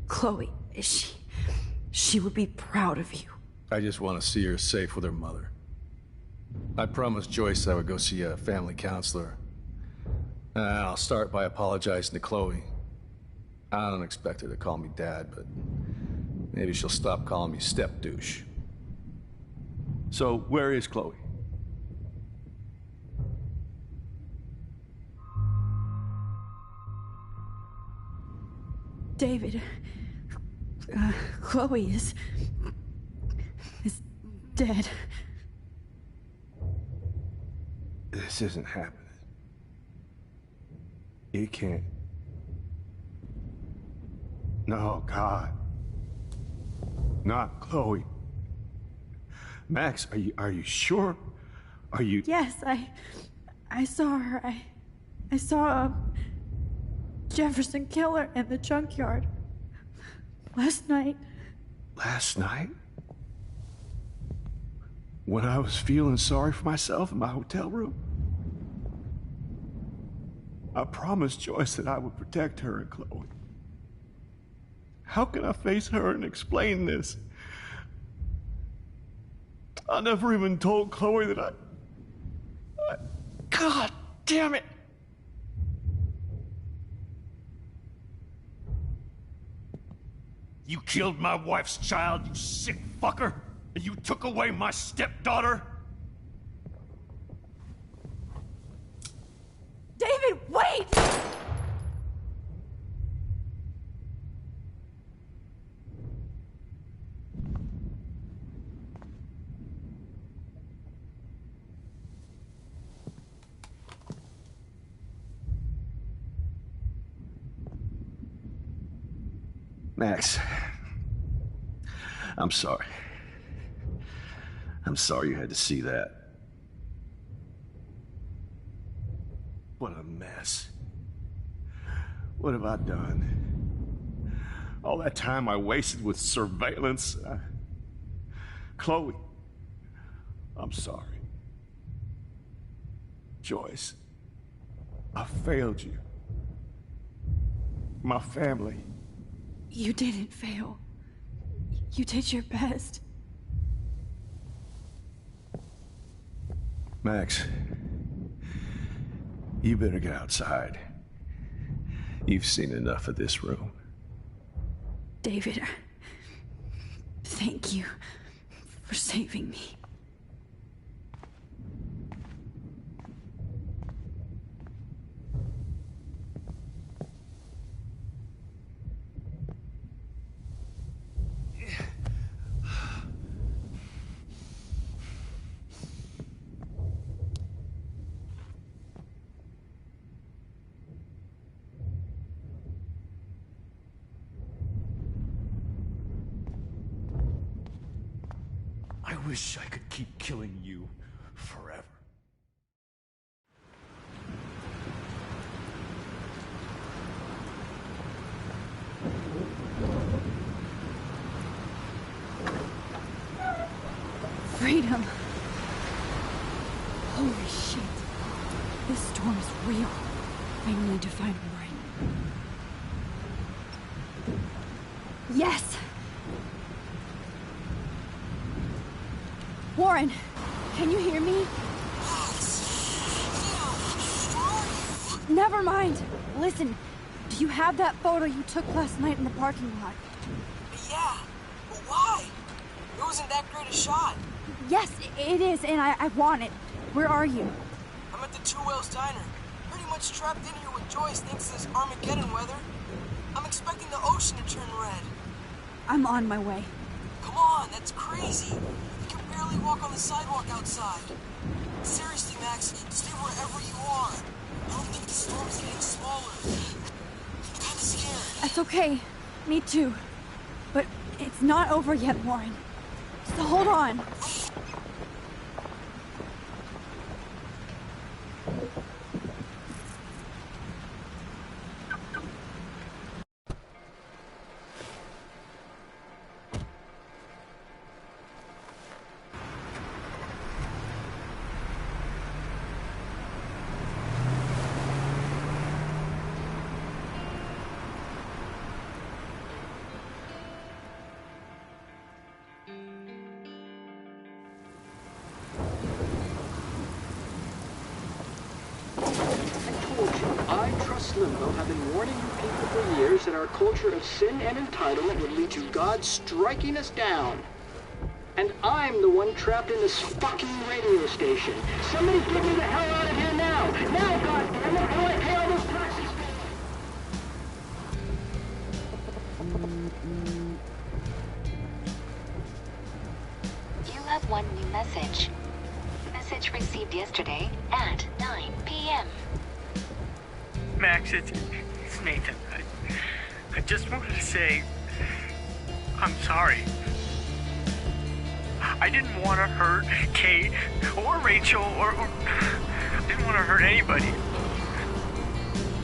Chloe, she would be proud of you. I just want to see her safe with her mother. I promised Joyce I would go see a family counselor. And I'll start by apologizing to Chloe. I don't expect her to call me Dad, but maybe she'll stop calling me step-douche. So, where is Chloe? David, Chloe is dead. This isn't happening. It can't. No, God. Not Chloe. Max, are you sure? Are you... Yes, I saw her. I saw Jefferson kill her in the junkyard. Last night. Last night? When I was feeling sorry for myself in my hotel room? I promised Joyce that I would protect her and Chloe. How can I face her and explain this? I never even told Chloe that I... God damn it! You killed my wife's child, you sick fucker! And you took away my stepdaughter? David, wait! Max, I'm sorry. I'm sorry you had to see that. What a mess. What have I done? All that time I wasted with surveillance. Chloe, I'm sorry. Joyce, I failed you. My family. You didn't fail. You did your best. Max, you better get outside. You've seen enough of this room. David, thank you for saving me. I wish I could keep killing you forever. Freedom. Holy shit. This storm is real. I need to find Warren. Yes! Warren, can you hear me? Never mind. Listen, do you have that photo you took last night in the parking lot? Yeah, but why? It wasn't that great a shot. Yes, it is, and I want it. Where are you? I'm at the Two Whales Diner. Pretty much trapped in here with Joyce thanks to this Armageddon weather. I'm expecting the ocean to turn red. I'm on my way. Come on, that's crazy. You can barely walk on the sidewalk outside. Seriously, Max, stay wherever you are. I don't think the storm's getting smaller. I'm kinda scared. That's okay. Me too. But it's not over yet, Warren. So hold on. Limbo have been warning you people for years that our culture of sin and entitlement would lead to God striking us down. And I'm the one trapped in this fucking radio station. Somebody get me the hell out of here now! Now, goddammit, how do I pay all those taxes? You have one new message. Message received yesterday at 9 p.m. Max, it's Nathan. I just wanted to say, I'm sorry. I didn't want to hurt Kate or Rachel or I didn't want to hurt anybody.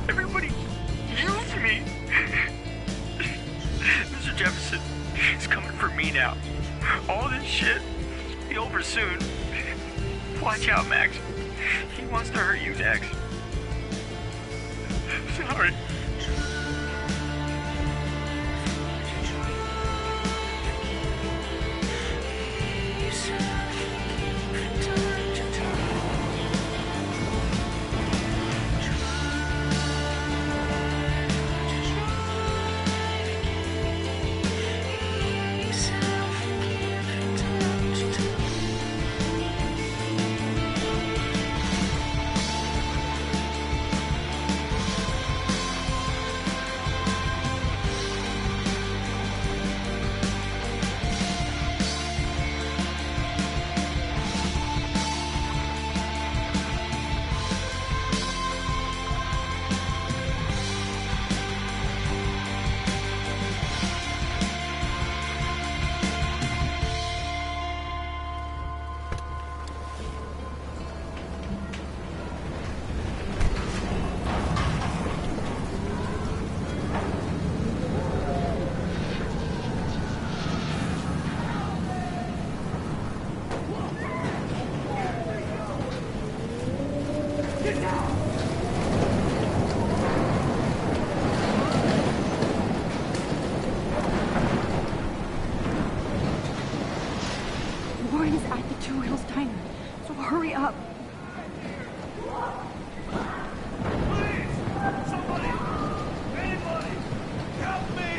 Everybody used me. Mr. Jefferson is coming for me now. All this shit will be over soon. Watch out, Max. He wants to hurt you next. Sorry. point is at the Two Wheels Diner, so hurry up. Somebody! Anybody! Help me!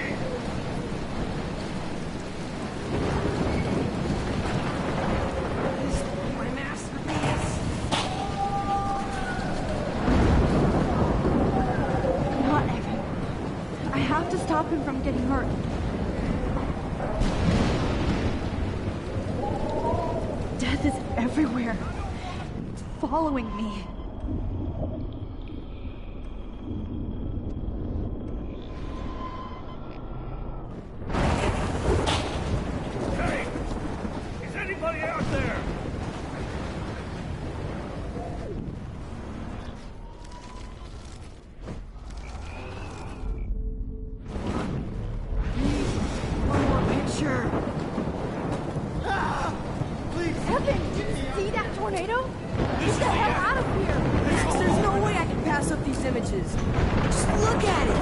This is my masterpiece. Not Evan. I have to stop him from getting hurt. Death is everywhere. It's following me. Hey! Is anybody out there? One more picture. Please. Evan, did you see that tornado? Get the hell out of here. Max, there's no way I can pass up these images. Just look at it.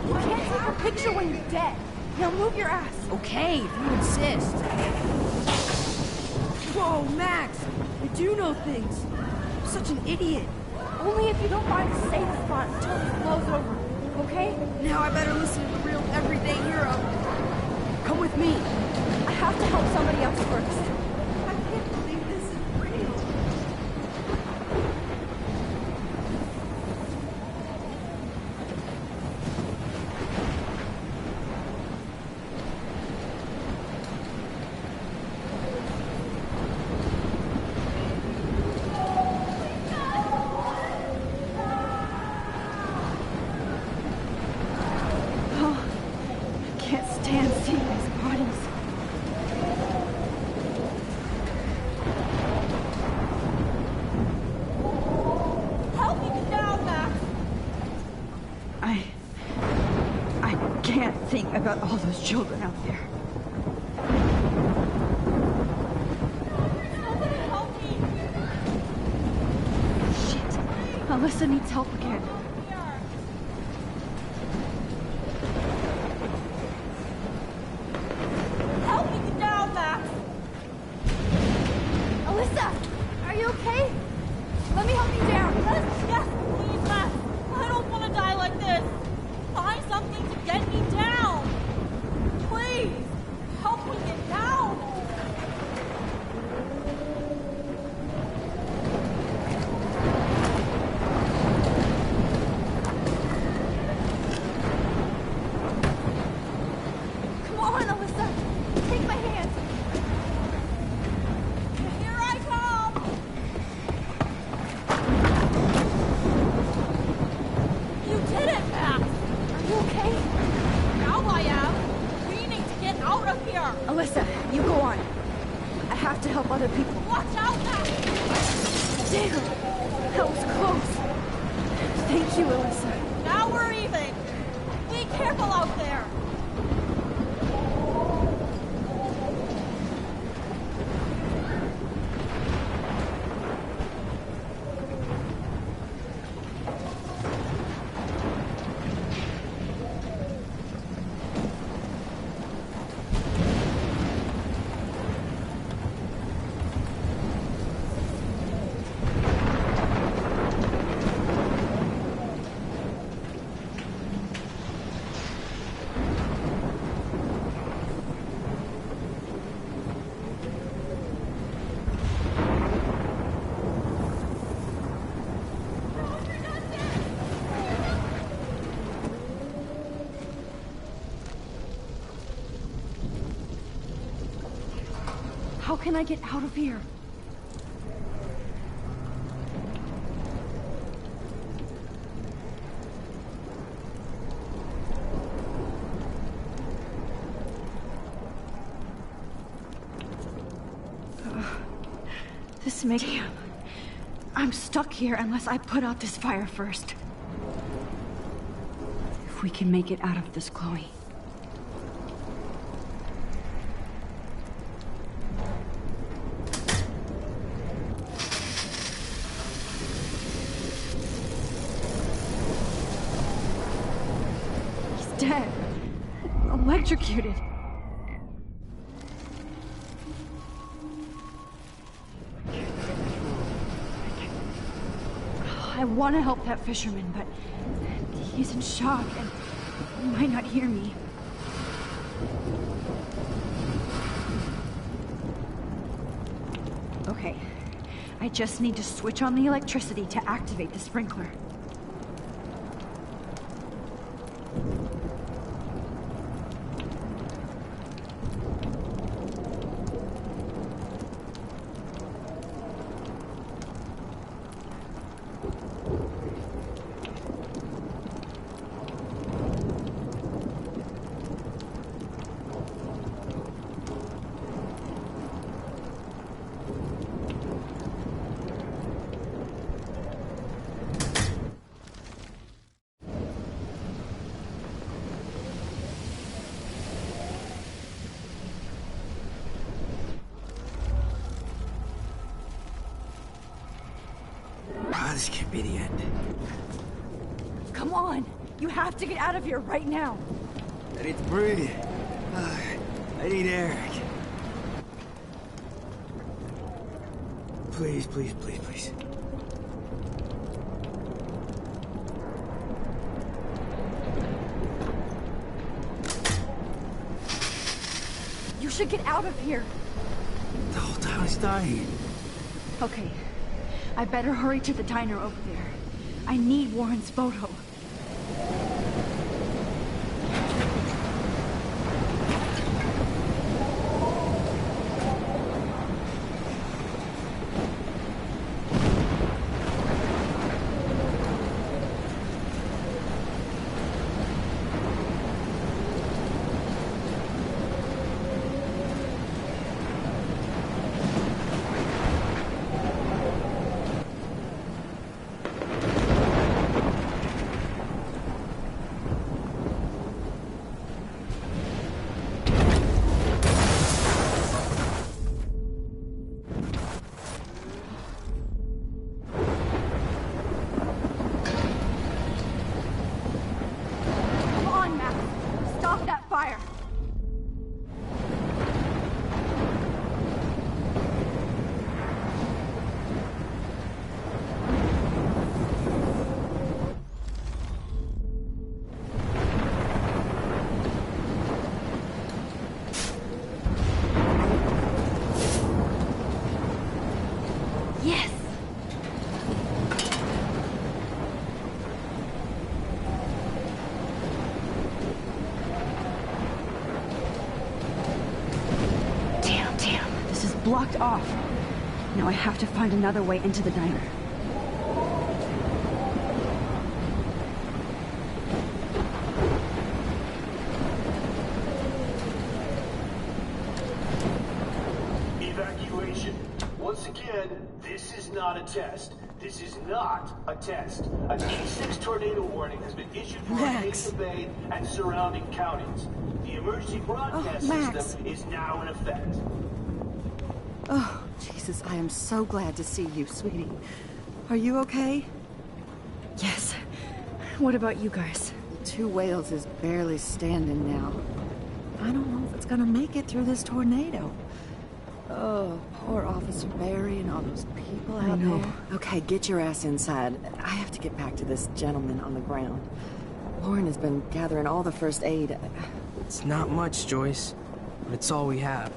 You can't take a picture when you're dead. Now move your ass. Okay, if you insist. Whoa, Max. You do know things. I'm such an idiot. Only if you don't find a safe spot until this blows over. Okay? Now I better listen to the real everyday hero. Come with me. I have to help somebody else first. I can't believe this is real. Oh, I can't stand seeing these bodies. Help me get down, Max. I can't think about all those children out there. Somebody help me. Shit. Alyssa needs help again. Help me get down, Max. Alyssa, are you okay? Let me help you down. Yes, please, Max. I don't want to die like this. Find something to get me down. Please, help me get down. Come on, Alyssa. Take my hand. Here I come. You did it, Max. Are you okay? Now I am. We need to get out of here. Alyssa, you go on. I have to help other people. Watch out, Max. Damn, that was close. Thank you, Alyssa. Now we're even. Be careful out there. How can I get out of here? This makes... Damn. I'm stuck here unless I put out this fire first. If we can make it out of this, Chloe. He's dead. Electrocuted. I want to help that fisherman, but he's in shock and he might not hear me. Okay, I just need to switch on the electricity to activate the sprinkler. This can't be the end. Come on! You have to get out of here right now! I need to breathe. I need air. Please, please, please, please. You should get out of here! The whole town is dying. Okay. I better hurry to the diner over there. I need Warren's photo. Blocked off. Now I have to find another way into the diner. Evacuation. Once again, this is not a test. This is not a test. An E6 tornado warning has been issued for Arcadia Bay and surrounding counties. The emergency broadcast system is now in effect. Oh, Jesus, I am so glad to see you, sweetie. Are you okay? Yes. What about you guys? Two Whales is barely standing now. I don't know if it's gonna make it through this tornado. Oh, poor Officer Barry and all those people out there. Okay, get your ass inside. I have to get back to this gentleman on the ground. Lauren has been gathering all the first aid. It's not much, Joyce, but it's all we have.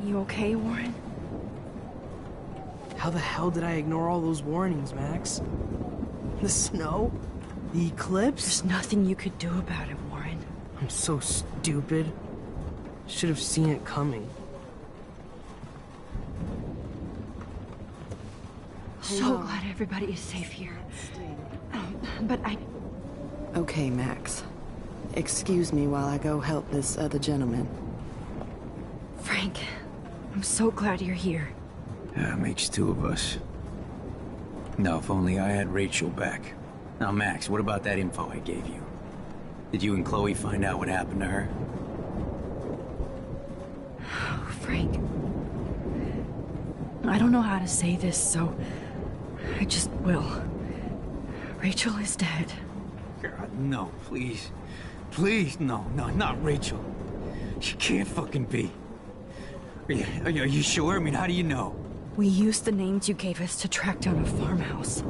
You okay, Warren? How the hell did I ignore all those warnings, Max? The snow? The eclipse? There's nothing you could do about it, Warren. I'm so stupid. Should have seen it coming. So glad everybody is safe here. But I... Okay, Max. Excuse me while I go help this other gentleman. Frank, I'm so glad you're here. Yeah, makes two of us. Now, if only I had Rachel back. Now, Max, what about that info I gave you? Did you and Chloe find out what happened to her? Oh, Frank. I don't know how to say this, so I just will. Rachel is dead. God, no, please. Please, no, not Rachel. She can't fucking be. Are you sure? I mean, how do you know? We used the names you gave us to track down a farmhouse.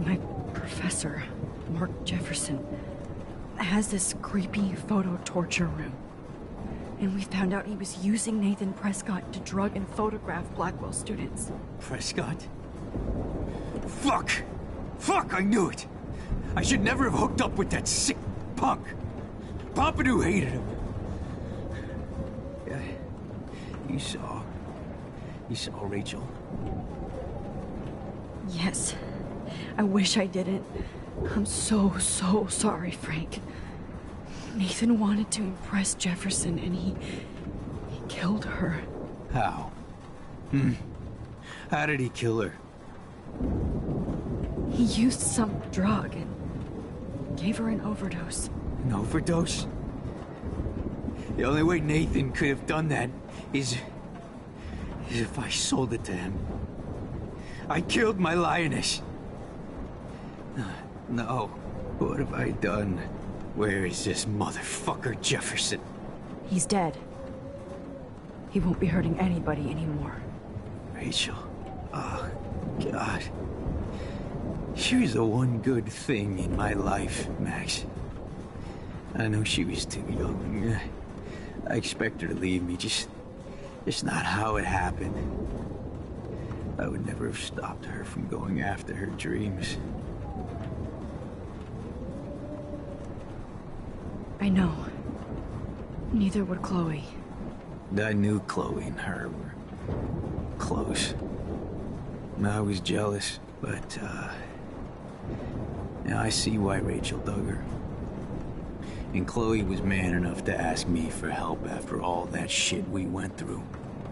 My professor, Mark Jefferson, has this creepy photo torture room. And we found out he was using Nathan Prescott to drug and photograph Blackwell students. Prescott? Fuck! Fuck, I knew it! I should never have hooked up with that sick punk! Pompidou hated him. Yeah, you saw Rachel. Yes. I wish I didn't. I'm so sorry, Frank. Nathan wanted to impress Jefferson, and he killed her. How? How did he kill her? He used some drug and gave her an overdose. An overdose? The only way Nathan could have done that is if I sold it to him. I killed my lioness. No. What have I done? Where is this motherfucker Jefferson? He's dead. He won't be hurting anybody anymore. Rachel. Oh, God. She was the one good thing in my life, Max. I know she was too young. I expect her to leave me, just not how it happened. I would never have stopped her from going after her dreams. I know. Neither would Chloe. I knew Chloe and her were close. I was jealous, but, now I see why Rachel dug her. And Chloe was man enough to ask me for help after all that shit we went through.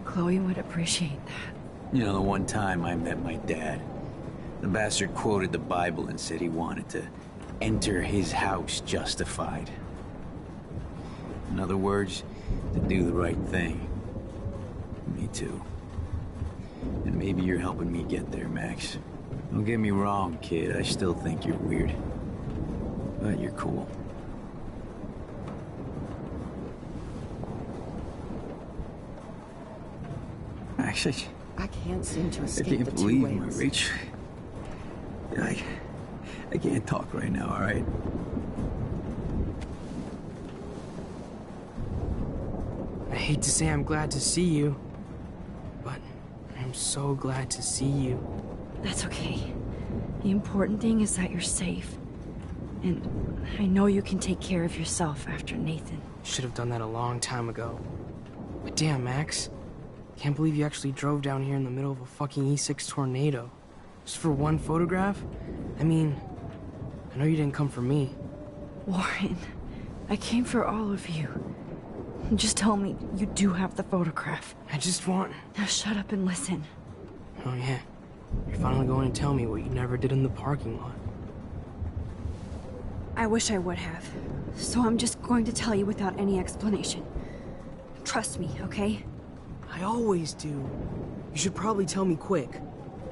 Chloe would appreciate that. You know, the one time I met my dad, the bastard quoted the Bible and said he wanted to enter his house justified. In other words, to do the right thing. Me too. And maybe you're helping me get there, Max. Don't get me wrong, kid. I still think you're weird. But you're cool. Max, I can't seem to I escape can't the believe two my ways. Rachel. I can't talk right now, alright? I hate to say I'm glad to see you, but I'm so glad to see you. That's okay. The important thing is that you're safe. And I know you can take care of yourself after Nathan. Should have done that a long time ago. But damn, Max. Can't believe you actually drove down here in the middle of a fucking E6 tornado. Just for one photograph? I mean, I know you didn't come for me. Warren, I came for all of you. Just tell me you do have the photograph. I just want... Now shut up and listen. Oh yeah. You're finally going to tell me what you never did in the parking lot. I wish I would have. So I'm just going to tell you without any explanation. Trust me, okay? I always do. You should probably tell me quick.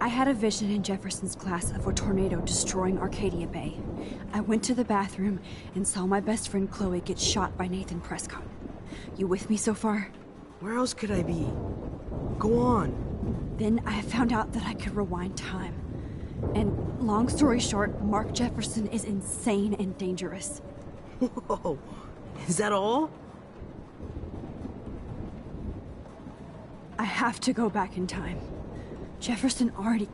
I had a vision in Jefferson's class of a tornado destroying Arcadia Bay. I went to the bathroom and saw my best friend Chloe get shot by Nathan Prescott. You with me so far? Where else could I be? Go on. Then I found out that I could rewind time. And long story short, Mark Jefferson is insane and dangerous. Whoa. Is that all? I have to go back in time. Jefferson already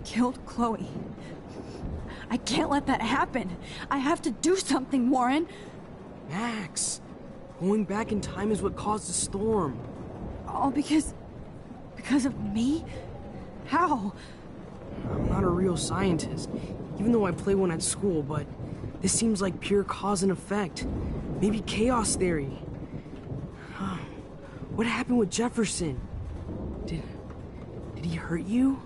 killed Chloe. I can't let that happen. I have to do something, Warren. Max, going back in time is what caused the storm. All because of me? How? I'm not a real scientist, even though I play one at school, but this seems like pure cause and effect. Maybe chaos theory. What happened with Jefferson? Did he hurt you?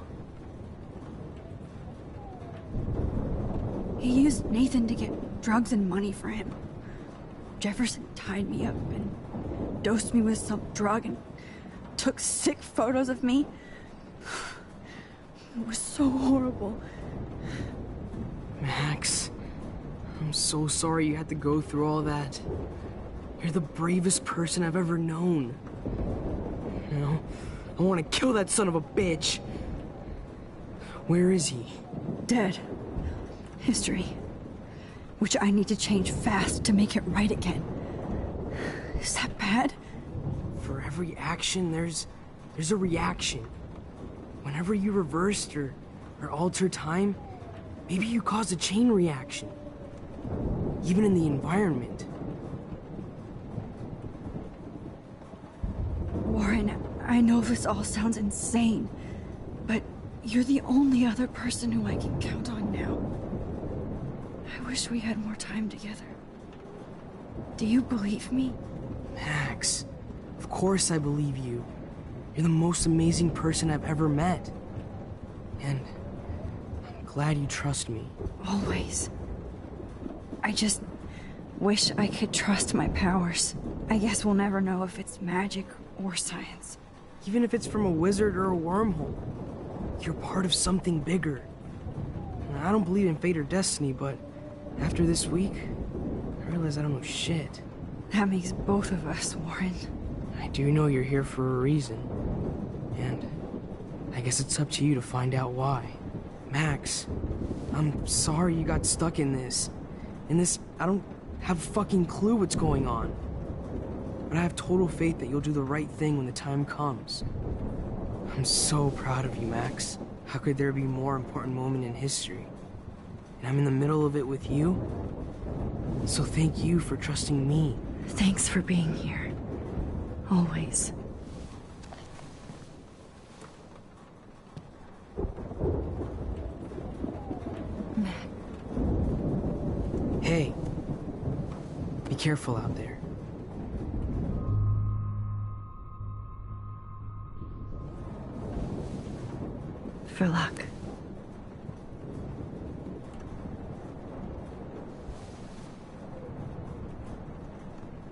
He used Nathan to get drugs and money for him. Jefferson tied me up and dosed me with some drug and took sick photos of me. It was so horrible. Max, I'm so sorry you had to go through all that. You're the bravest person I've ever known. You know, I want to kill that son of a bitch. Where is he? Dead. History. Which I need to change fast to make it right again. Is that bad? For every action, there's a reaction. Whenever you reversed or altered time, maybe you caused a chain reaction. Even in the environment. Warren, I know this all sounds insane, but you're the only other person who I can count on now. I wish we had more time together. Do you believe me? Max, of course I believe you. You're the most amazing person I've ever met. And I'm glad you trust me. Always. I just wish I could trust my powers. I guess we'll never know if it's magic or science. Even if it's from a wizard or a wormhole, you're part of something bigger. I don't believe in fate or destiny, but after this week, I realize I don't know shit. That makes both of us, Warren. I do know you're here for a reason. And I guess it's up to you to find out why. Max, I'm sorry you got stuck in this. I don't have a fucking clue what's going on. But I have total faith that you'll do the right thing when the time comes. I'm so proud of you, Max. How could there be a more important moment in history? And I'm in the middle of it with you. So thank you for trusting me. Thanks for being here. Always. Hey, be careful out there. For luck.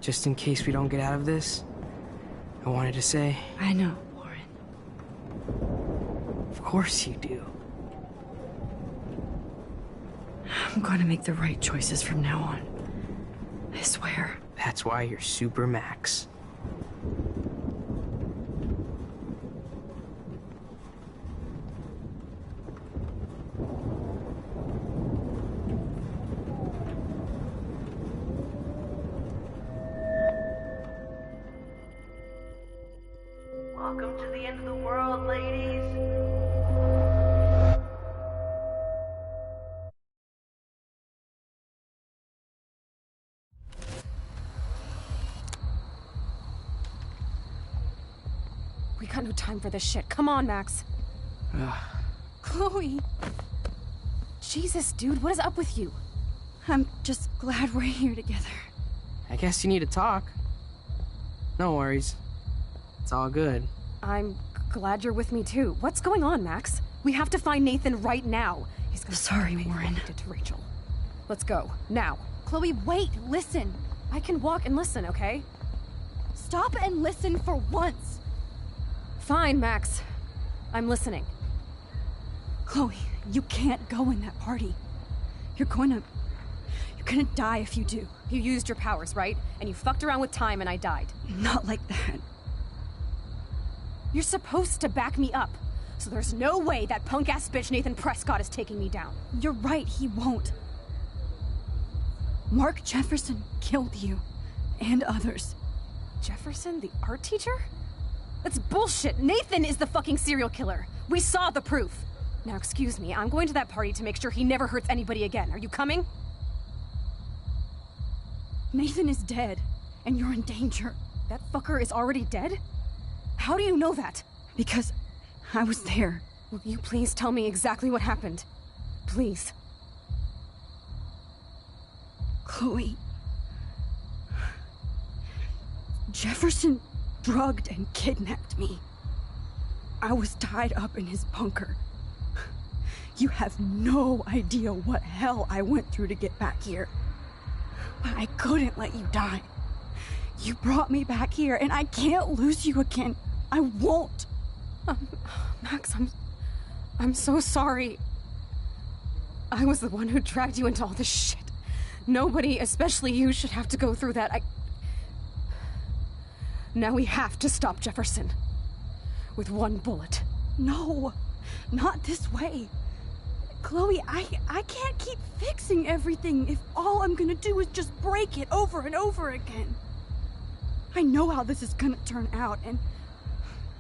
Just in case we don't get out of this, I wanted to say... I know, Warren. Of course you do. I'm going to make the right choices from now on. I swear. That's why you're Super Max. Welcome to the end of the world, ladies. We got no time for this shit. Come on, Max. Chloe. Jesus, dude, what is up with you? I'm just glad we're here together. I guess you need to talk. No worries. It's all good. I'm glad you're with me too. What's going on, Max? We have to find Nathan right now. He's gonna Sorry, Warren. Did to Rachel. Let's go now. Chloe, wait. Listen. I can walk and listen, okay? Stop and listen for once. Fine, Max. I'm listening. Chloe, you can't go in that party. You're gonna die if you do. You used your powers, right? And you fucked around with time and I died. Not like that. You're supposed to back me up. So there's no way that punk-ass bitch Nathan Prescott is taking me down. You're right, he won't. Mark Jefferson killed you. And others. Jefferson, the art teacher? That's bullshit. Nathan is the fucking serial killer. We saw the proof. Now, excuse me, I'm going to that party to make sure he never hurts anybody again. Are you coming? Nathan is dead, and you're in danger. That fucker is already dead? How do you know that? Because I was there. Will you please tell me exactly what happened? Please. Chloe. Jefferson drugged and kidnapped me. I was tied up in his bunker. You have no idea what hell I went through to get back here. But I couldn't let you die. You brought me back here, and I can't lose you again. I won't. Max, I'm so sorry. I was the one who dragged you into all this shit. Nobody, especially you, should have to go through that. Now we have to stop Jefferson. with one bullet. No, not this way. Chloe, I can't keep fixing everything if all I'm gonna do is just break it over and over again. I know how this is gonna turn out, and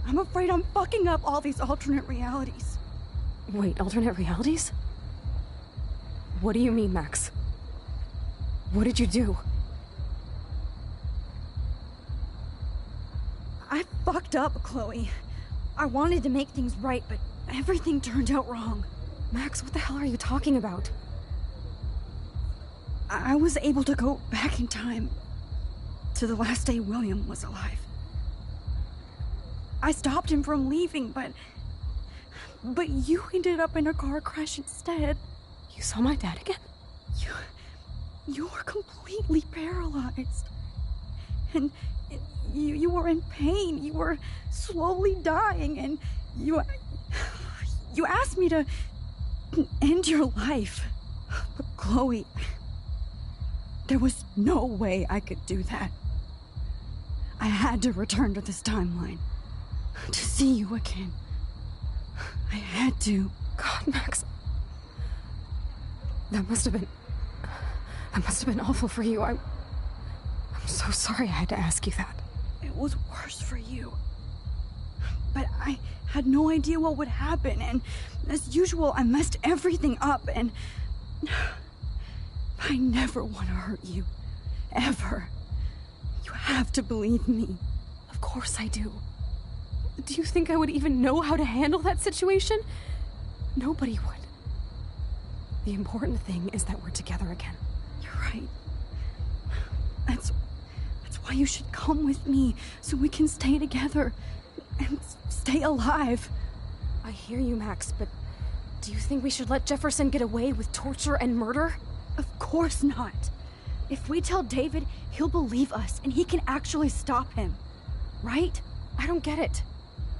I'm afraid I'm fucking up all these alternate realities. Wait, alternate realities? What do you mean, Max? What did you do? I fucked up, Chloe. I wanted to make things right, but everything turned out wrong. Max, what the hell are you talking about? I was able to go back in time to the last day William was alive. I stopped him from leaving, but you ended up in a car crash instead. You saw my dad again? You were completely paralyzed. And you were in pain. You were slowly dying, and you asked me to end your life. But Chloe, there was no way I could do that. I had to return to this timeline to see you again. I had to. God, Max. That must have been awful for you. I'm so sorry I had to ask you that. It was worse for you. But I had no idea what would happen, and as usual, I messed everything up, and I never want to hurt you. Ever. You have to believe me. Of course I do. Do you think I would even know how to handle that situation? Nobody would. The important thing is that we're together again. You're right. That's why you should come with me, so we can stay together and stay alive. I hear you, Max, but do you think we should let Jefferson get away with torture and murder? Of course not. If we tell David, he'll believe us, and he can actually stop him. Right? I don't get it.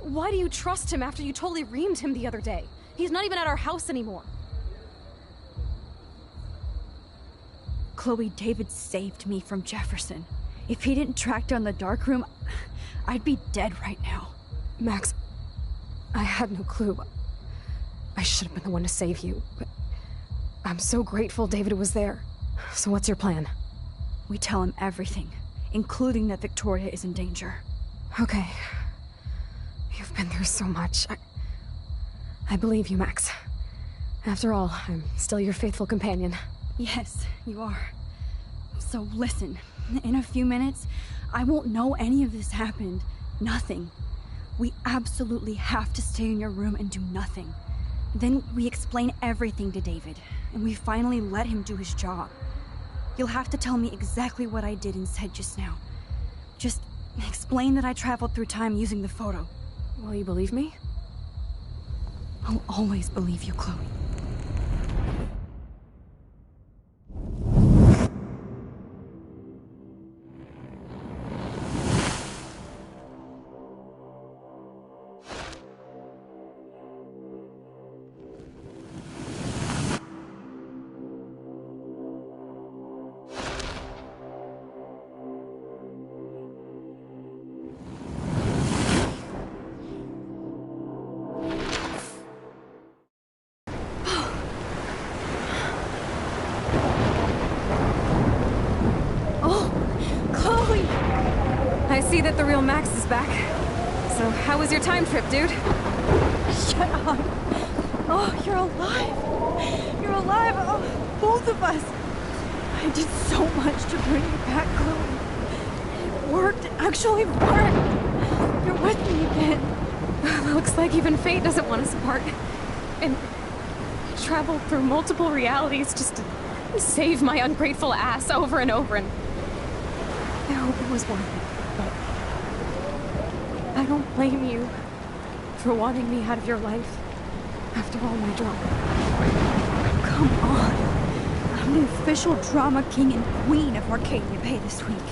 Why do you trust him after you totally reamed him the other day? He's not even at our house anymore. Chloe, David saved me from Jefferson. If he didn't track down the Darkroom, I'd be dead right now. Max, I had no clue. I should have been the one to save you, but I'm so grateful David was there. So what's your plan? We tell him everything, including that Victoria is in danger. Okay. You've been through so much. I believe you, Max. After all, I'm still your faithful companion. Yes, you are. So listen, in a few minutes, I won't know any of this happened. Nothing. We absolutely have to stay in your room and do nothing. Then we explain everything to David, and we finally let him do his job. You'll have to tell me exactly what I did and said just now. Just explain that I traveled through time using the photo. Will you believe me? I'll always believe you, Chloe. I see that the real Max is back. So, how was your time trip, dude? Shut up. Oh, you're alive. You're alive. Oh, both of us. I did so much to bring you back, Chloe. It worked. It actually worked. You're with me again. Looks like even fate doesn't want us apart. And I traveled through multiple realities just to save my ungrateful ass over and over, and I hope it was worth it. But I don't blame you for wanting me out of your life after all my drama. Come on. I'm the official drama king and queen of Arcadia Bay this week.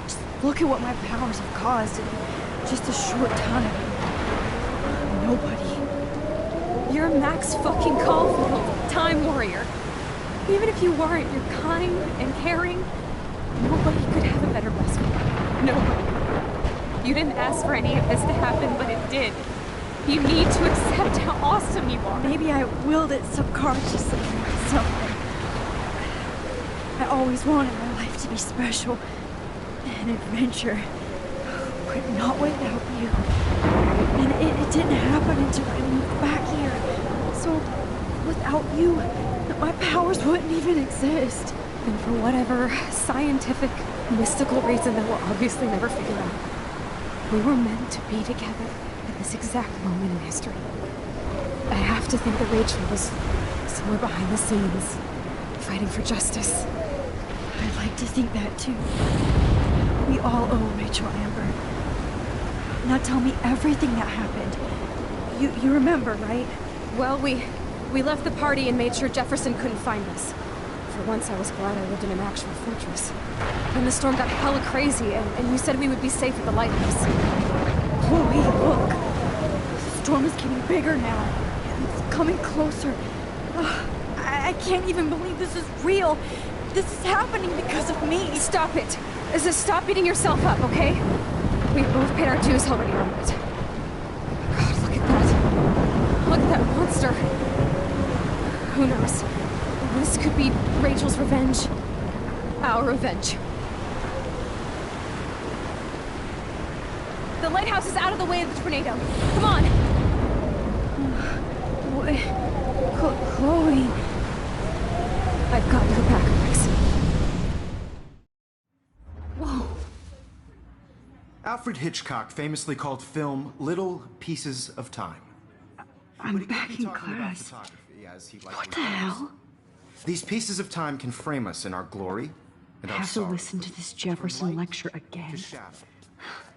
Just look at what my powers have caused in just a short time. Nobody. You're Max fucking Caulfield, Time Warrior. Even if you weren't, you're kind and caring. Nobody could have a better best friend. Nobody. You didn't ask for any of this to happen, but it did. You need to accept how awesome you are. Maybe I willed it subconsciously or something. I always wanted my life to be special. An adventure. But not without you. And it didn't happen until I moved back here. So, without you, my powers wouldn't even exist. And for whatever scientific, mystical reason that we'll obviously never figure out, we were meant to be together at this exact moment in history. I have to think that Rachel was somewhere behind the scenes, fighting for justice. I'd like to think that too. We all owe Rachel Amber. Now tell me everything that happened. You remember, right? Well, we left the party and made sure Jefferson couldn't find us. For once, I was glad I lived in an actual fortress. Then the storm got hella crazy, and you said we would be safe at the lighthouse. Chloe, look! The storm is getting bigger now. It's coming closer. Ugh, I can't even believe this is real. This is happening because of me. Stop it! Stop beating yourself up, okay? We've both paid our dues already on it. God, look at that. Look at that monster. Who knows? This could be Rachel's revenge. Our revenge. The lighthouse is out of the way of the tornado. Come on! Chloe... I've got your back, Max. Whoa. Alfred Hitchcock famously called film little pieces of time. I'm back in class. What the hell? These pieces of time can frame us in our glory and I our have to sorrow. listen to this Jefferson lecture again.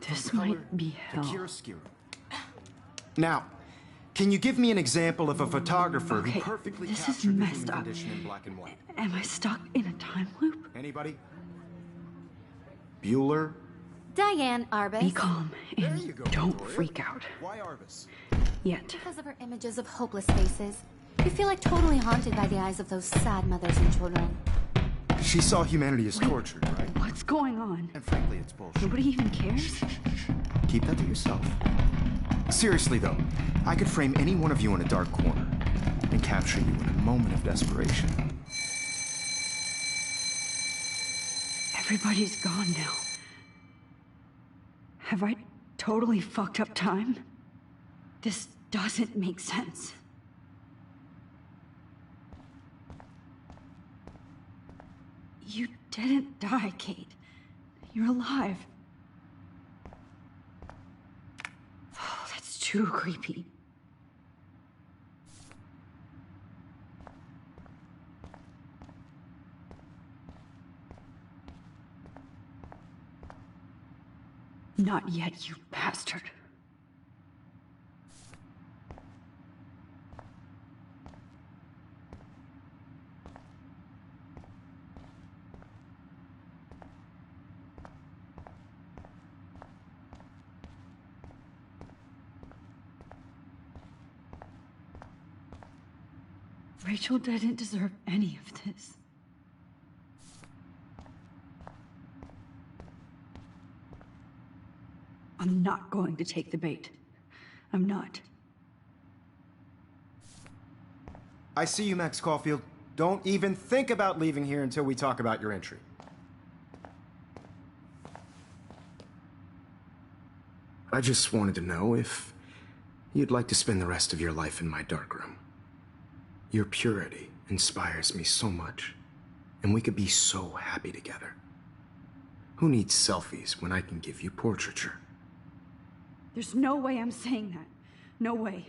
This might be hell. Now, can you give me an example of a photographer who Okay, perfectly this is captured the messed human up. condition in black and white? Am I stuck in a time loop? Anybody? Bueller? Diane Arbus. Be calm and don't freak out. Why Arbus? Yet. Because of her images of hopeless faces. You feel like totally haunted by the eyes of those sad mothers and children. She saw humanity as tortured, right? What's going on? And frankly, it's bullshit. Nobody even cares? Keep that to yourself. Seriously, though, I could frame any one of you in a dark corner and capture you in a moment of desperation. Everybody's gone now. Have I totally fucked up time? This doesn't make sense. You didn't die, Kate. You're alive. Oh, that's too creepy. Not yet, you bastard. Rachel didn't deserve any of this. I'm not going to take the bait. I'm not. I see you, Max Caulfield. Don't even think about leaving here until we talk about your entry. I just wanted to know if you'd like to spend the rest of your life in my darkroom. Your purity inspires me so much, and we could be so happy together. Who needs selfies when I can give you portraiture? There's no way I'm saying that. No way.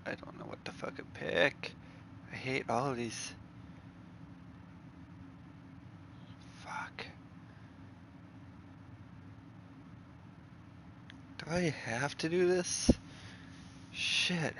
I don't know what to fucking pick. I hate all of these. Fuck. Do I have to do this? Shit.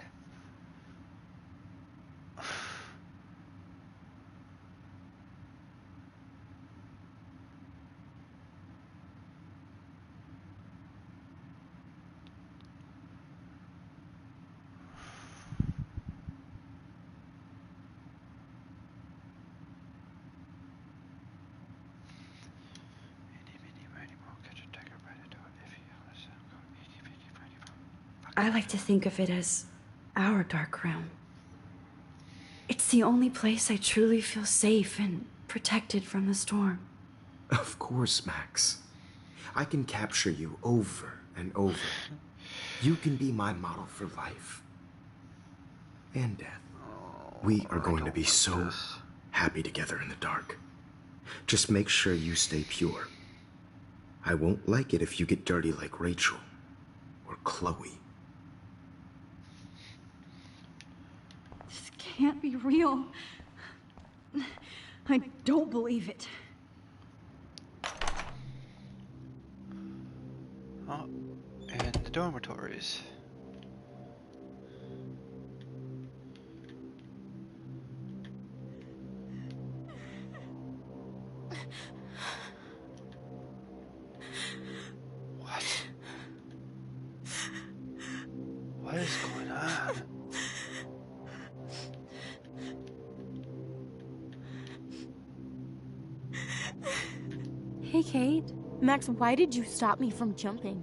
I like to think of it as our dark realm. It's the only place I truly feel safe and protected from the storm. Of course, Max. I can capture you over and over. You can be my model for life. And death. We are going to be so happy together in the dark. Just make sure you stay pure. I won't like it if you get dirty like Rachel or Chloe. This can't be real. I don't believe it. Oh, and the dormitories. What is going on? Hey, Kate. Max, why did you stop me from jumping?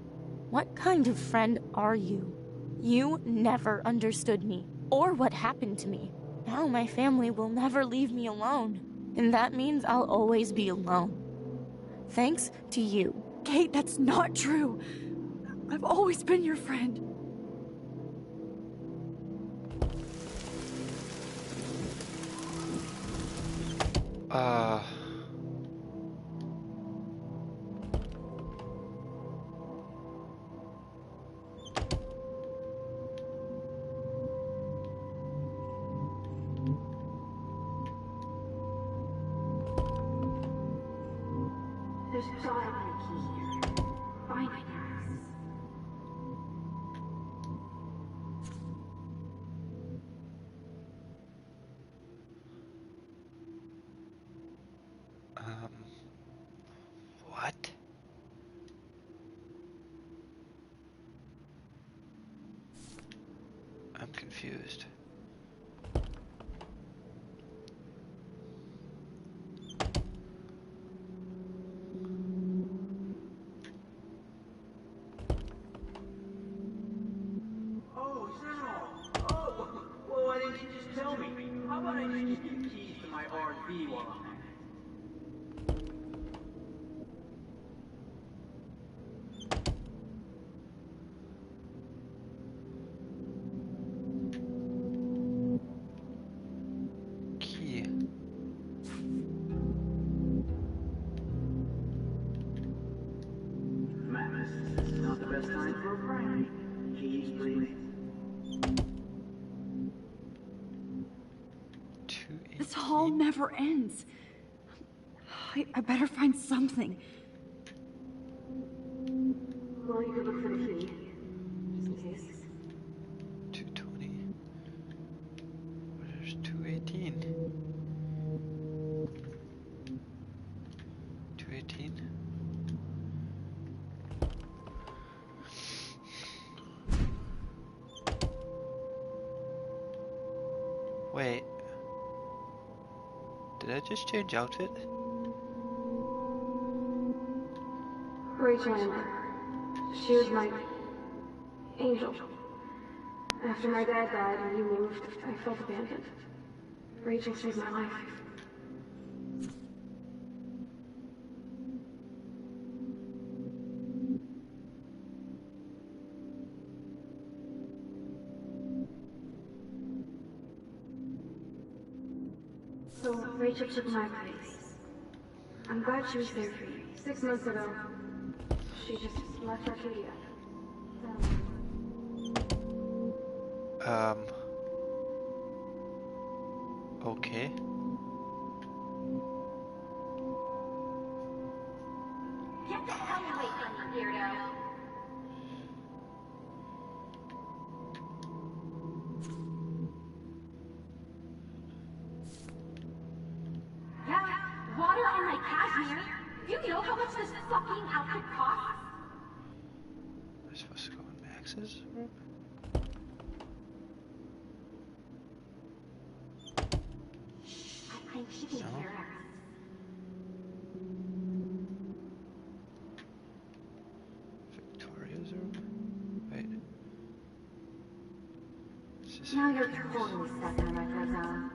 What kind of friend are you? You never understood me, or what happened to me. Now my family will never leave me alone, and that means I'll always be alone. Thanks to you. Kate, that's not true. I've always been your friend. There's gotta be a key here. Find it, Max. What? I'm confused. Oh, Sal! Oh, well, why didn't you just tell me? How about I just give you keys to my RV while I'm at it? Key. Max, this is not the best time for a prank. Keys, please. This hall never ends. I better find something. Well, you could look for the key. Just in case. 220. There's 218. 218. Wait. Did I just change outfit? Rachel Amber. She was my angel. After my dad died and you moved, I felt abandoned. Rachel saved my life. So Rachel took my place. I'm glad she was there for you. 6 months ago, she just left Arcadia. Okay. Get the hell away from me, weirdo. Yeah, water on my cashmere. Do you know how much this fucking outfit costs? Am I supposed to go in Max's room? I think she can hear us. Victoria's room? Wait. Now you're totally stuck in a retro zone.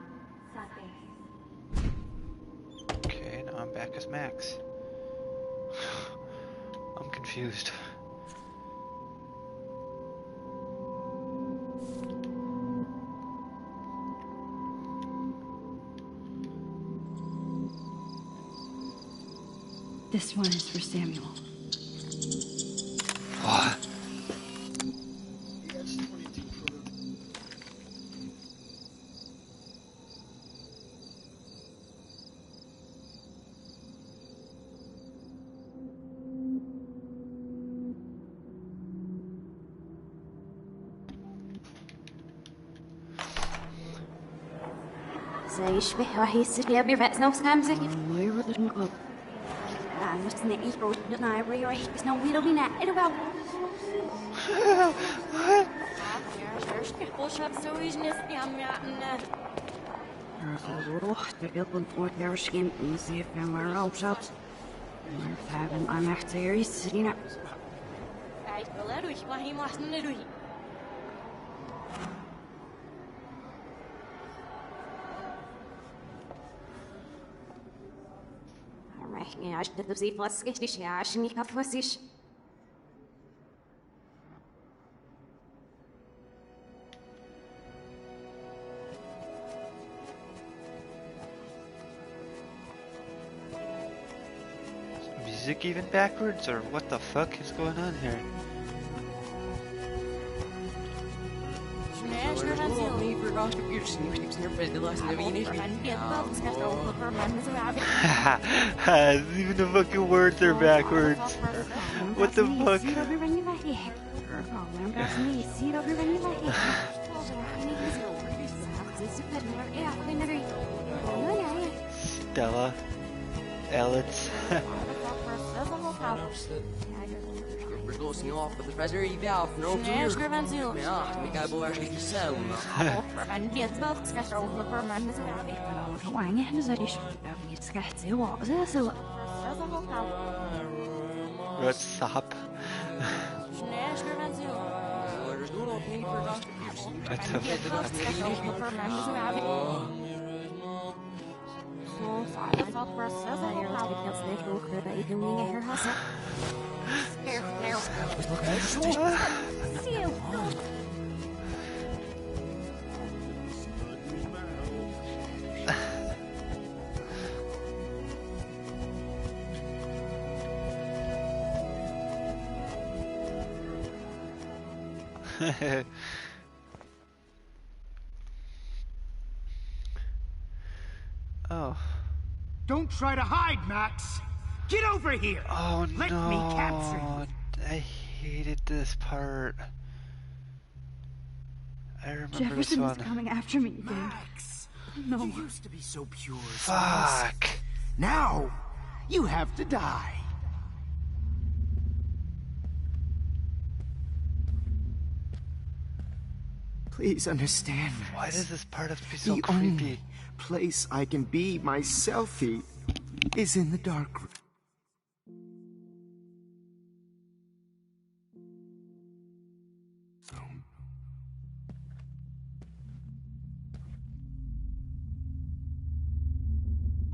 Sad face. Okay, now I'm back as Max. I'm confused. This one is for Samuel. What? زي يشبه وهي السرية برأس نفس خمسة ما يرد المقاب أنا مستني يقول لنا يبري وهي بس نوي ربنا إربع روح تقبل فوت يرشكين نسيف من وراء وشابس مرتابن أنا احتيري السرينة عايز بلاروي وهي محسن نروي يعني عشت تبزي فاسكش يا عشني كفاسيش Music even backwards, or what the fuck is going on here? Even the fucking words are backwards. What the fuck? Stella. Alex. Verlossing af de treasury valve for no years. Ja, ik heb wel ergens gezegd. What's up? What the Oh. Don't try to hide, Max! Get over here! Oh Let no. me capture you! I hated this part. I remember this Jefferson one. is coming after me again. Max! No. You used to be so pure. Fuck! Now, you have to die. Please understand, Max. Why does this part have to be so the creepy? Only place I can be myself is in the dark room.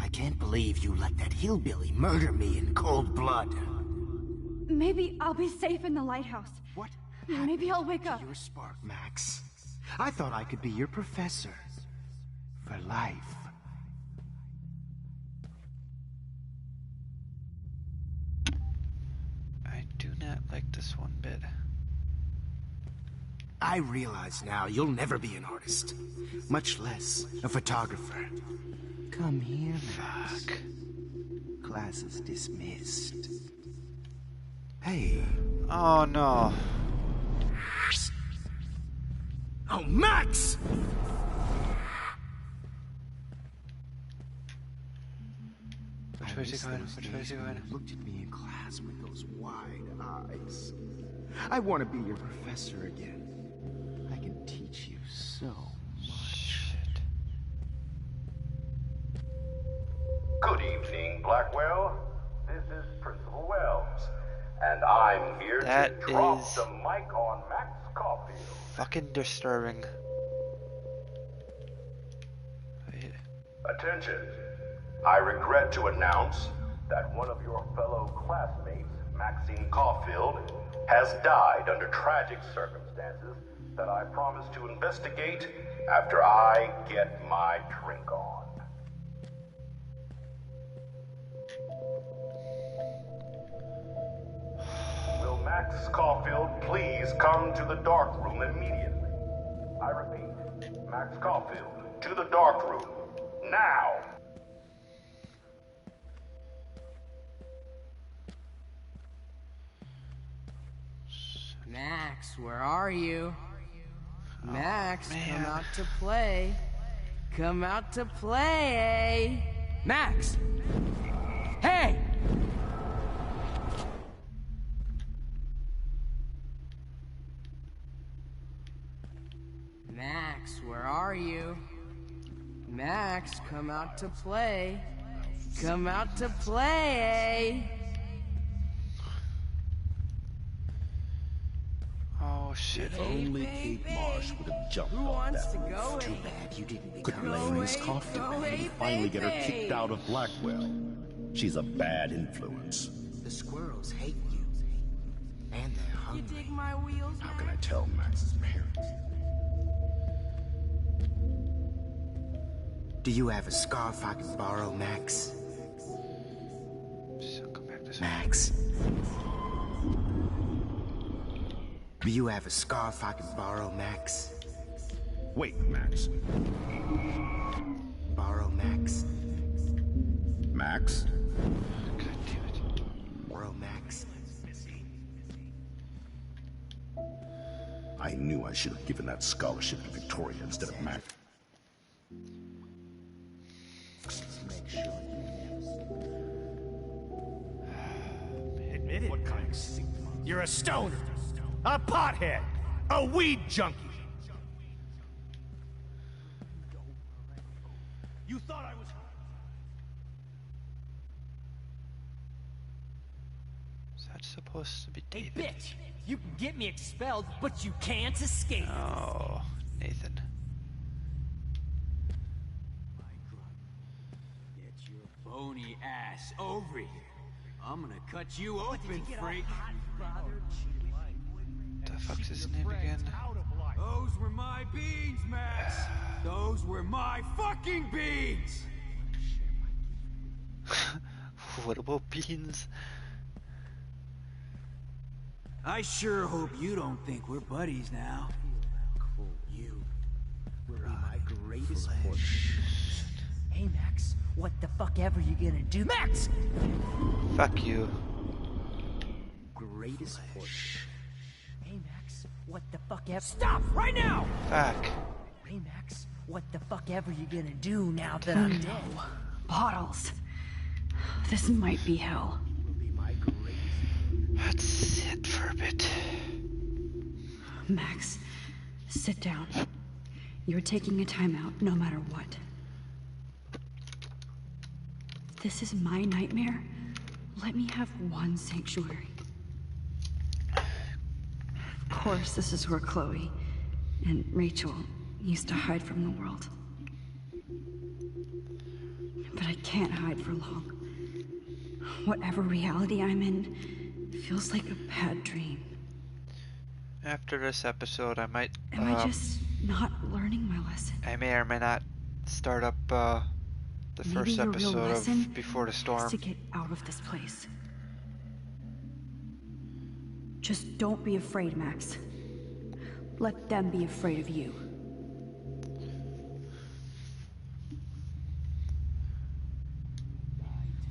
I can't believe you let that hillbilly murder me in cold blood. Maybe I'll be safe in the lighthouse. What? Maybe I'll wake up. Your spark, Max. I thought I could be your professor. For life. I do not like this one bit. I realize now you'll never be an artist. Much less a photographer. Come here, Max. Fuck. Class is dismissed. Hey. Oh no. Oh, Max! Which way is he going? Which way is he going? Looked at me in class with those wide eyes. I want to be your professor again. I can teach you so much. Shit. Good evening, Blackwell. This is Principal Wells, and I'm here That to drop is the mic on Max Caulfield. fucking disturbing. Attention. I regret to announce that one of your fellow classmates, Maxine Caulfield, has died under tragic circumstances that I promise to investigate after I get my drink on. Will Max Caulfield please come to the dark room immediately? I repeat, Max Caulfield, to the dark room, now! Max, where are you? Max, come out to play. Come out to play. Max! Hey! Max, where are you? Max, come out to play. Come out to play. Oh shit. If only Kate Marsh would have jumped off that roof. Too bad you didn't could blame Miss Caulfield and finally get her kicked out of Blackwell. She's a bad influence. The squirrels hate you. And they're hungry. You dig my wheels, How can I tell Max's parents? Do you have a scarf I can borrow, Max? Max? Do you have a scarf I can borrow, Max? Wait, Max. Borrow, Max. Max? God damn it. Borrow, Max. I knew I should have given that scholarship to Victoria instead of Max. Make sure Admit it, what kind of You're a stoner, a pothead, a weed junkie. You thought I was... Is that supposed to be David? Hey, bitch! You can get me expelled, but you can't escape. Oh, Nathan. Get your bony ass over here. I'm gonna cut you open, freak. The fuck's his name again? Those were my beans, Max. Those were my fucking beans. What about beans? I sure hope you don't think we're buddies now. You will be my greatest push. Hey, Max, what the fuck ever you gonna do? Max! Fuck you. Greatest push. Hey, Max, what the fuck ever... Stop! Right now! Fuck. Hey, Max, what the fuck ever you gonna do now that I'm dead? Bottles. This might be hell. Let's sit for a bit. Max, sit down. You're taking a timeout no matter what. This is my nightmare. Let me have one sanctuary. Of course, this is where Chloe and Rachel used to hide from the world. But I can't hide for long. Whatever reality I'm in feels like a bad dream. After this episode, I might... Am I just not learning my lesson? I may or may not start up the Maybe first your real episode lesson of Before the is Storm. to get out of this place. Just don't be afraid, Max. Let them be afraid of you.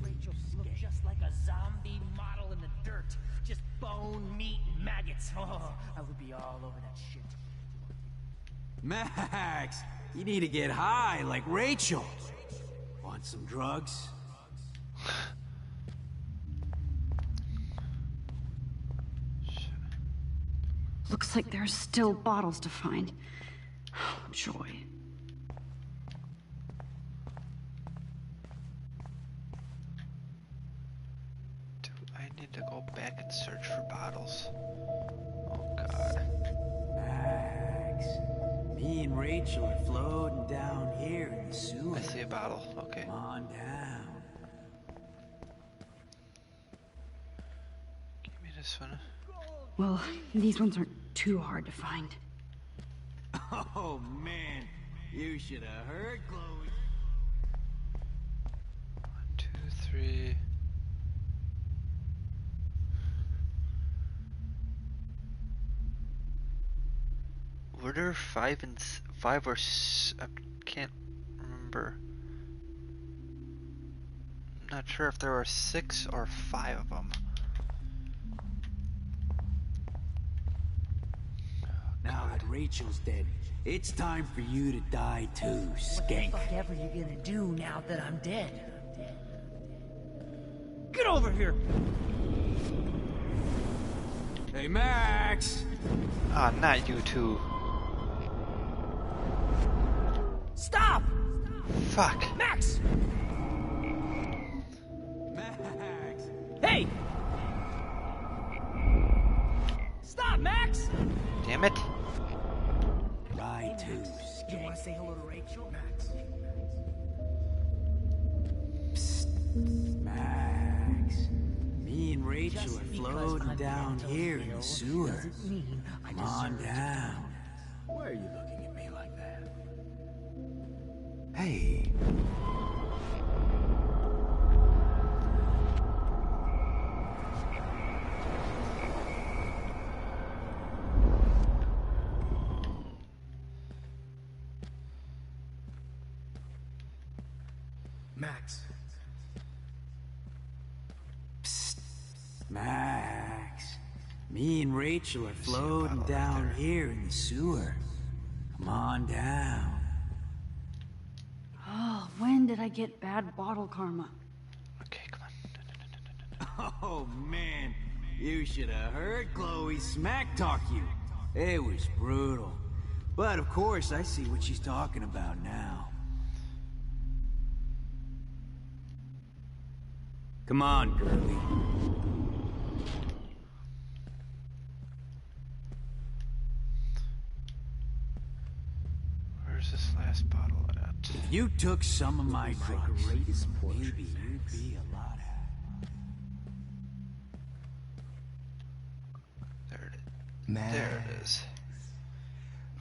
Rachel looked just like a zombie model in the dirt. Just bone, meat, and maggots. Oh, I would be all over that shit. Max, you need to get high like Rachel. Want some drugs? Looks like there's still bottles to find. Oh, joy. Do I need to go back and search for bottles? Oh god. Max, me and and Rachel are floating down here in the sewer. I see a bottle. Okay. Come on down. Give me this one. Well, these ones aren't too hard to find. Oh man, you should have heard Chloe. 1, 2, 3. Were there 5 and 5 or I can't remember. I'm not sure if there were 6 or 5 of them. Now that Rachel's dead, it's time for you to die too, skank. What the fuck ever you gonna do now that I'm dead? Get over here! Hey, Max! Ah, not you two. Stop! Fuck. Max! Max! Hey! Stop, Max! Damn it. Die too, You wanna say hello to Rachel? Max. Psst. Max. Me and Rachel are floating down here in the sewer. Come on down. Why are you looking at me like that? Hey. Max. Psst. Max. Me and Rachel are floating down here in the sewer. Come on down. Oh, when did I get bad bottle karma? Okay, come on. Oh man, you should have heard Chloe smack talk you. It was brutal. But of course, I see what she's talking about now. Come on, girlie. Where's this last bottle at? If you took some of my drugs, maybe you'd be a lot happier. There it is. Max. There it is.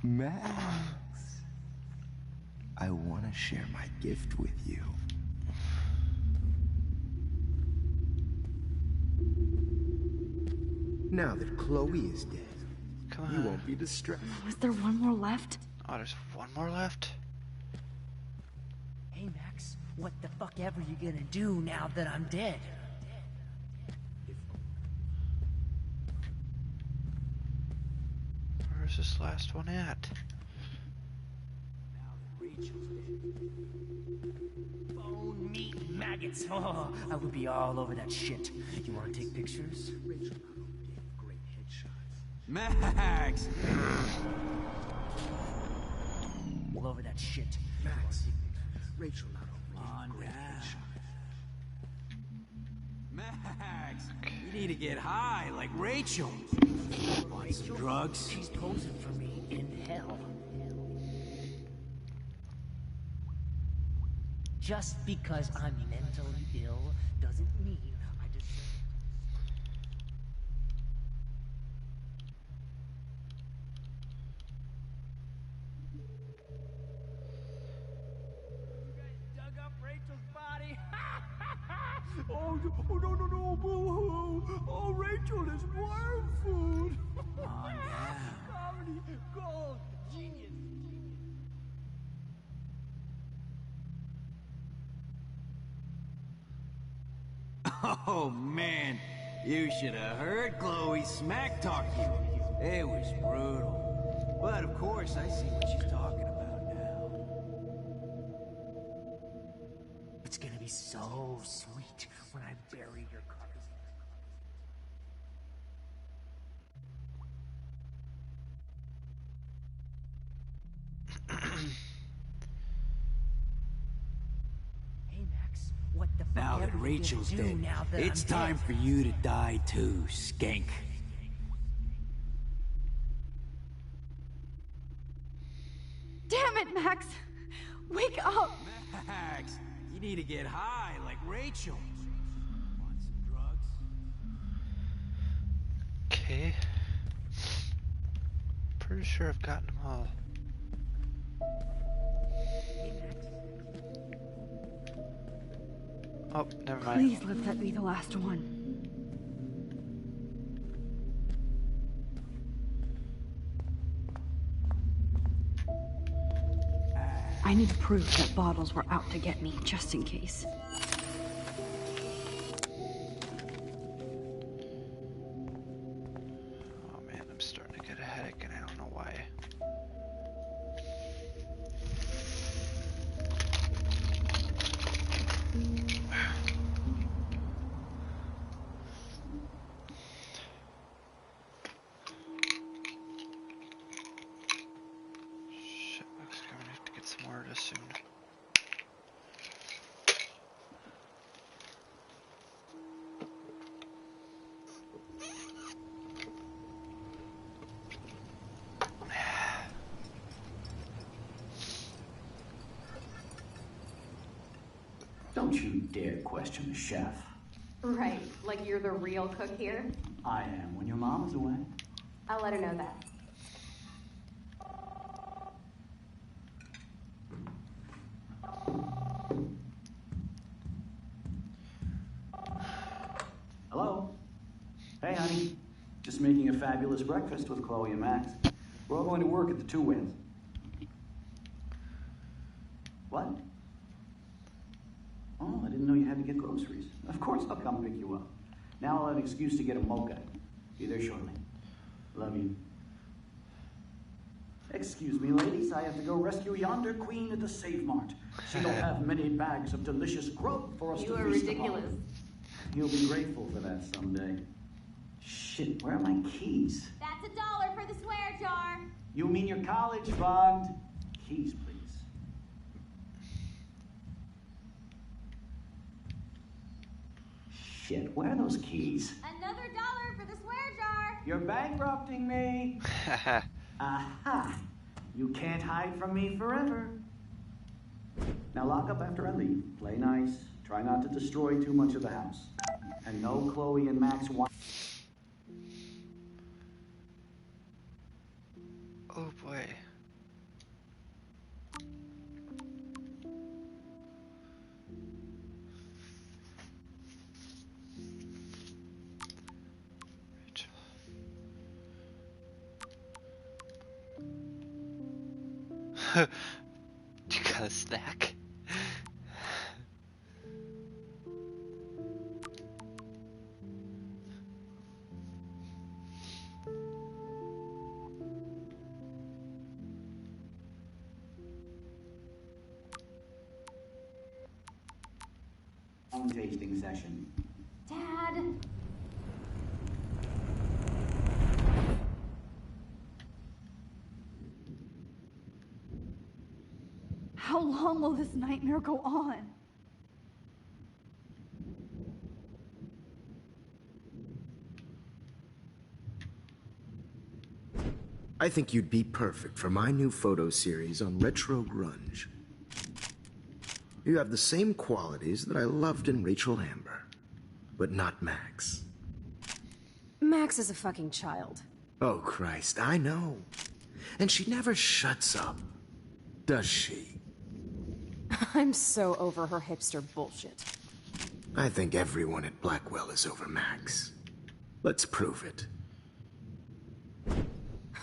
Max. I want to share my gift with you. Now that Chloe is dead, you won't be distressed. Was there one more left? Oh, there's one more left? Hey, Max, what the fuck ever you gonna do now that I'm dead? Where's this last one at? Bone, meat, maggots. Oh, I would be all over that shit. You wanna take pictures? Max! All over that shit. Max. Rachel not on down. Max! You need to get high like Rachel. Want some drugs? She's posing for me in hell. Just because I'm mentally ill doesn't mean I deserve. You guys dug up Rachel's body. Oh no, boo-hoo! Oh, Rachel is worm food. Comedy, gold, genius. Oh man, you should have heard Chloe smack talk you. It was brutal. But of course, I see what she's talking about now. It's gonna be so sweet when I bury your carcass. Hey Max, what the fuck Now that ever you Rachel's gonna do dead, now that it's I'm time dead? for you to die too, skank. You need to get high like Rachel. Want some drugs? Okay. Pretty sure I've gotten them all. Oh, never mind. Please let that be the last one. I need to prove that Bottles were out to get me, just in case. Oh man, I'm starting to get a headache and I don't know why. Shit, looks like I'm gonna have to get some more of this soon. Don't you dare question the chef. Right, like you're the real cook here? I am when your mom is away. I'll let her know that. Hello? Hey, honey. Just making a fabulous breakfast with Chloe and Max. We're all going to work at the Two Winds. What? Oh, I didn't know you had to get groceries. Of course I'll come pick you up. Now I'll have an excuse to get a mocha. Be there shortly. Love you. Excuse me, ladies. I have to go rescue yonder queen at the Save Mart. She don't have many bags of delicious grub for us to feast upon. You are ridiculous. You'll be grateful for that someday. Shit, where are my keys? That's $1 for the swear jar. You mean your college fund? Keys, please. Shit, where are those keys? Another $1 for the swear jar. You're bankrupting me. Aha. You can't hide from me forever. Now lock up after I leave. Play nice. Try not to destroy too much of the house. And no Chloe and Max want... Oh boy. Rachel. You got a snack? Tasting session. Dad. How long will this nightmare go on? I think you'd be perfect for my new photo series on retro grunge. You have the same qualities that I loved in Rachel Amber, but not Max. Max is a fucking child. Oh, Christ, I know. And she never shuts up, does she? I'm so over her hipster bullshit. I think everyone at Blackwell is over Max. Let's prove it.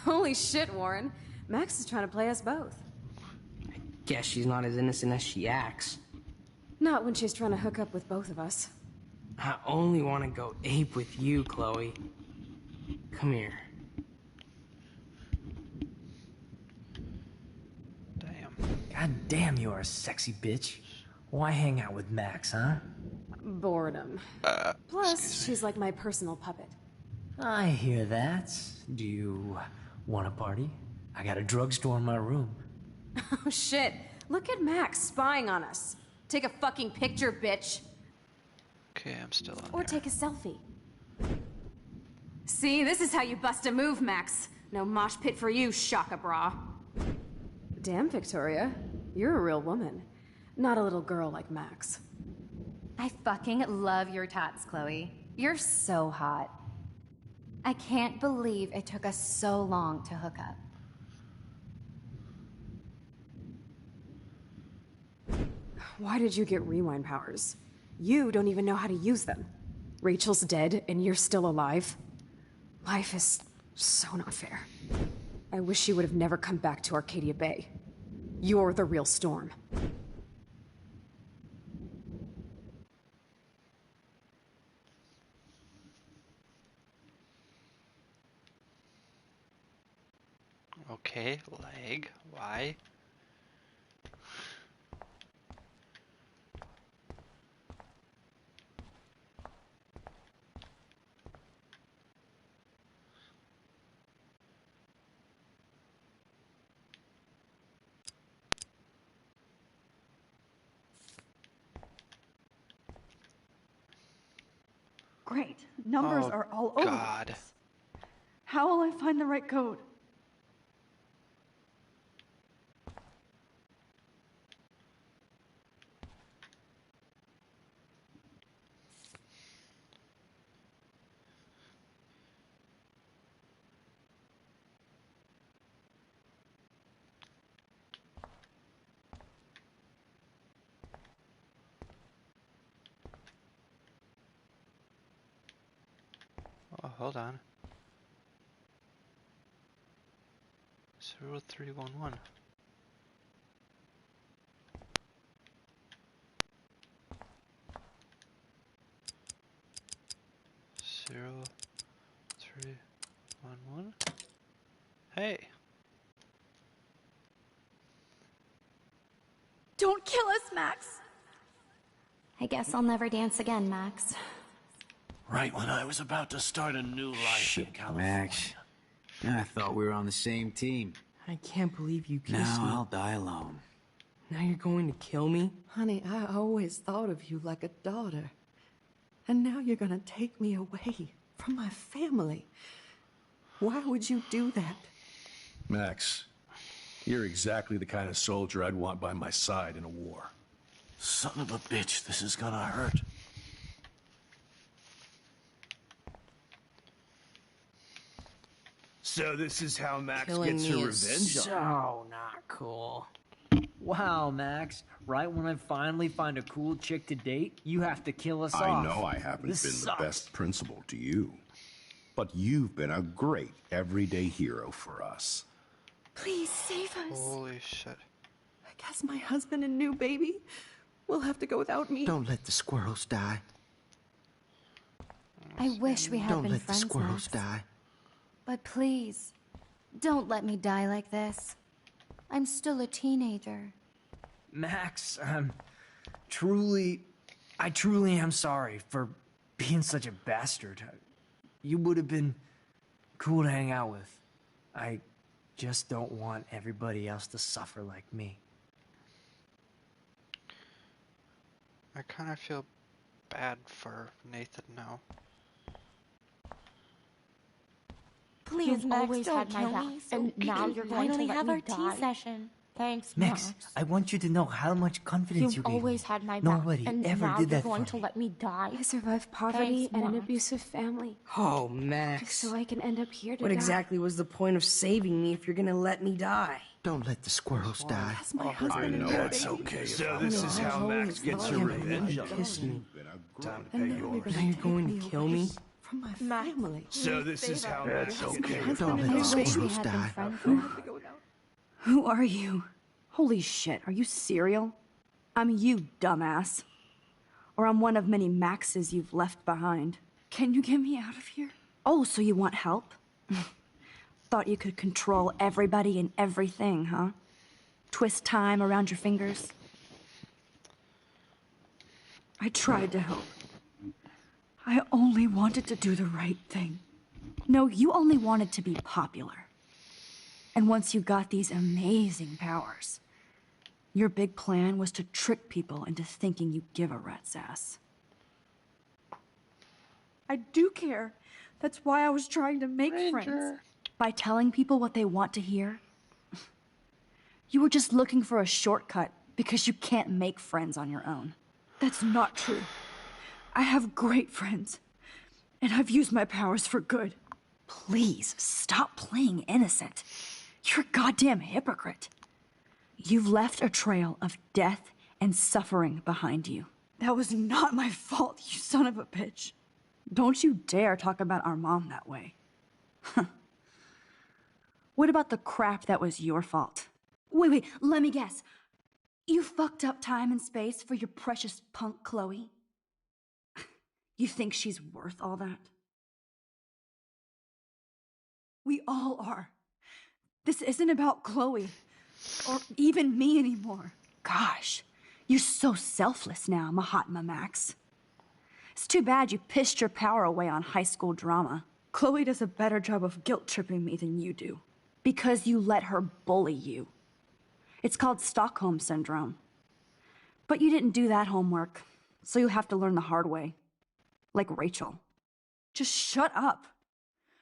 Holy shit, Warren. Max is trying to play us both. Guess she's not as innocent as she acts. Not when she's trying to hook up with both of us. I only want to go ape with you, Chloe. Come here. Damn. God damn, you are a sexy bitch. Why hang out with Max, huh? Boredom. Plus, she's like my personal puppet. I hear that. Do you want a party? I got a drugstore in my room. Oh shit. Look at Max spying on us. Take a fucking picture, bitch. Okay, I'm still on. Or take a selfie. See, this is how you bust a move, Max. No mosh pit for you, Shaka Bra. Damn, Victoria. You're a real woman. Not a little girl like Max. I fucking love your tats, Chloe. You're so hot. I can't believe it took us so long to hook up. Why did you get rewind powers? You don't even know how to use them. Rachel's dead and you're still alive. Life is so not fair. I wish you would have never come back to Arcadia Bay. You're the real Storm. Okay, lag. Why? Great. Numbers Oh, are all over. God. How will I find the right code? Oh, hold on. 0311. Zero, 3, 1, 1. Hey. Don't kill us, Max! I guess I'll never dance again, Max. Right when I was about to start a new life in California. Max, I thought we were on the same team. I can't believe you kissed Now me. I'll die alone. Now you're going to kill me? Honey, I always thought of you like a daughter. And now you're gonna take me away from my family. Why would you do that? Max, you're exactly the kind of soldier I'd want by my side in a war. Son of a bitch, this is gonna hurt. So this is how Max Killing gets me her is revenge on so not cool. Wow, Max. Right when I finally find a cool chick to date, you have to kill us off. I know I haven't This been sucks. the best principal to you, but you've been a great everyday hero for us. Please save us. Holy shit. I guess my husband and new baby will have to go without me. Don't let the squirrels die. I wish we had Don't been let the friends, squirrels Max. die. But please, don't let me die like this. I'm still a teenager. Max, I truly am sorry for being such a bastard. You would have been cool to hang out with. I just don't want everybody else to suffer like me. I kind of feel bad for Nathan now. Please, You've Max, always don't had my kill back, me, so and we now can you're going to finally let have me our die? tea session. Thanks, Max, I want you to know how much confidence You've you gave always me. had my back, Nobody and ever now did you're that going for to me. let me die. I survived poverty Thanks, and an Max. abusive family. Oh, Max. So I can end up here to What die. exactly was the point of saving me if you're gonna let me die? Don't let the squirrels die. That's my I husband and know new it's baby. okay. So this is how Max gets her revenge on Kiss us. me. Time to And pay now you're yours. gonna Now you're take going me to kill away me? from my family. So this is how Max That's gets okay. her Don't let I the wish we squirrels had been die. friends, Max. Who are you? Holy shit, are you serial? I'm you, dumbass. Or I'm one of many Maxes you've left behind. Can you get me out of here? Oh, so you want help? Thought you could control everybody and everything, huh? Twist time around your fingers? I tried to help. I only wanted to do the right thing. No, you only wanted to be popular. And once you got these amazing powers, your big plan was to trick people into thinking you give a rat's ass. I do care. That's why I was trying to make friends. By telling people what they want to hear? You were just looking for a shortcut Because you can't make friends on your own. That's not true. I have great friends. And I've used my powers for good. Please, stop playing innocent. You're a goddamn hypocrite. You've left a trail of death and suffering behind you. That was not my fault, you son of a bitch. Don't you dare talk about our mom that way. What about the crap that was your fault? Wait, let me guess. You fucked up time and space for your precious punk Chloe? You think she's worth all that? We all are. This isn't about Chloe, or even me anymore. Gosh, you're so selfless now, Mahatma Max. It's too bad you pissed your power away on high school drama. Chloe does a better job of guilt-tripping me than you do. Because you let her bully you. It's called Stockholm Syndrome. But you didn't do that homework, so you'll have to learn the hard way. Like Rachel. Just shut up.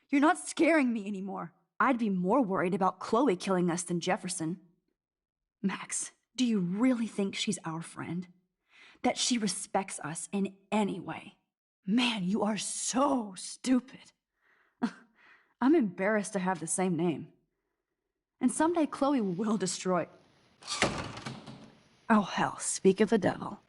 You're not scaring me anymore. I'd be more worried about Chloe killing us than Jefferson. Max, do you really think she's our friend? That she respects us in any way? Man, you are so stupid. I'm embarrassed to have the same name. And someday Chloe will destroy... Oh hell, speak of the devil.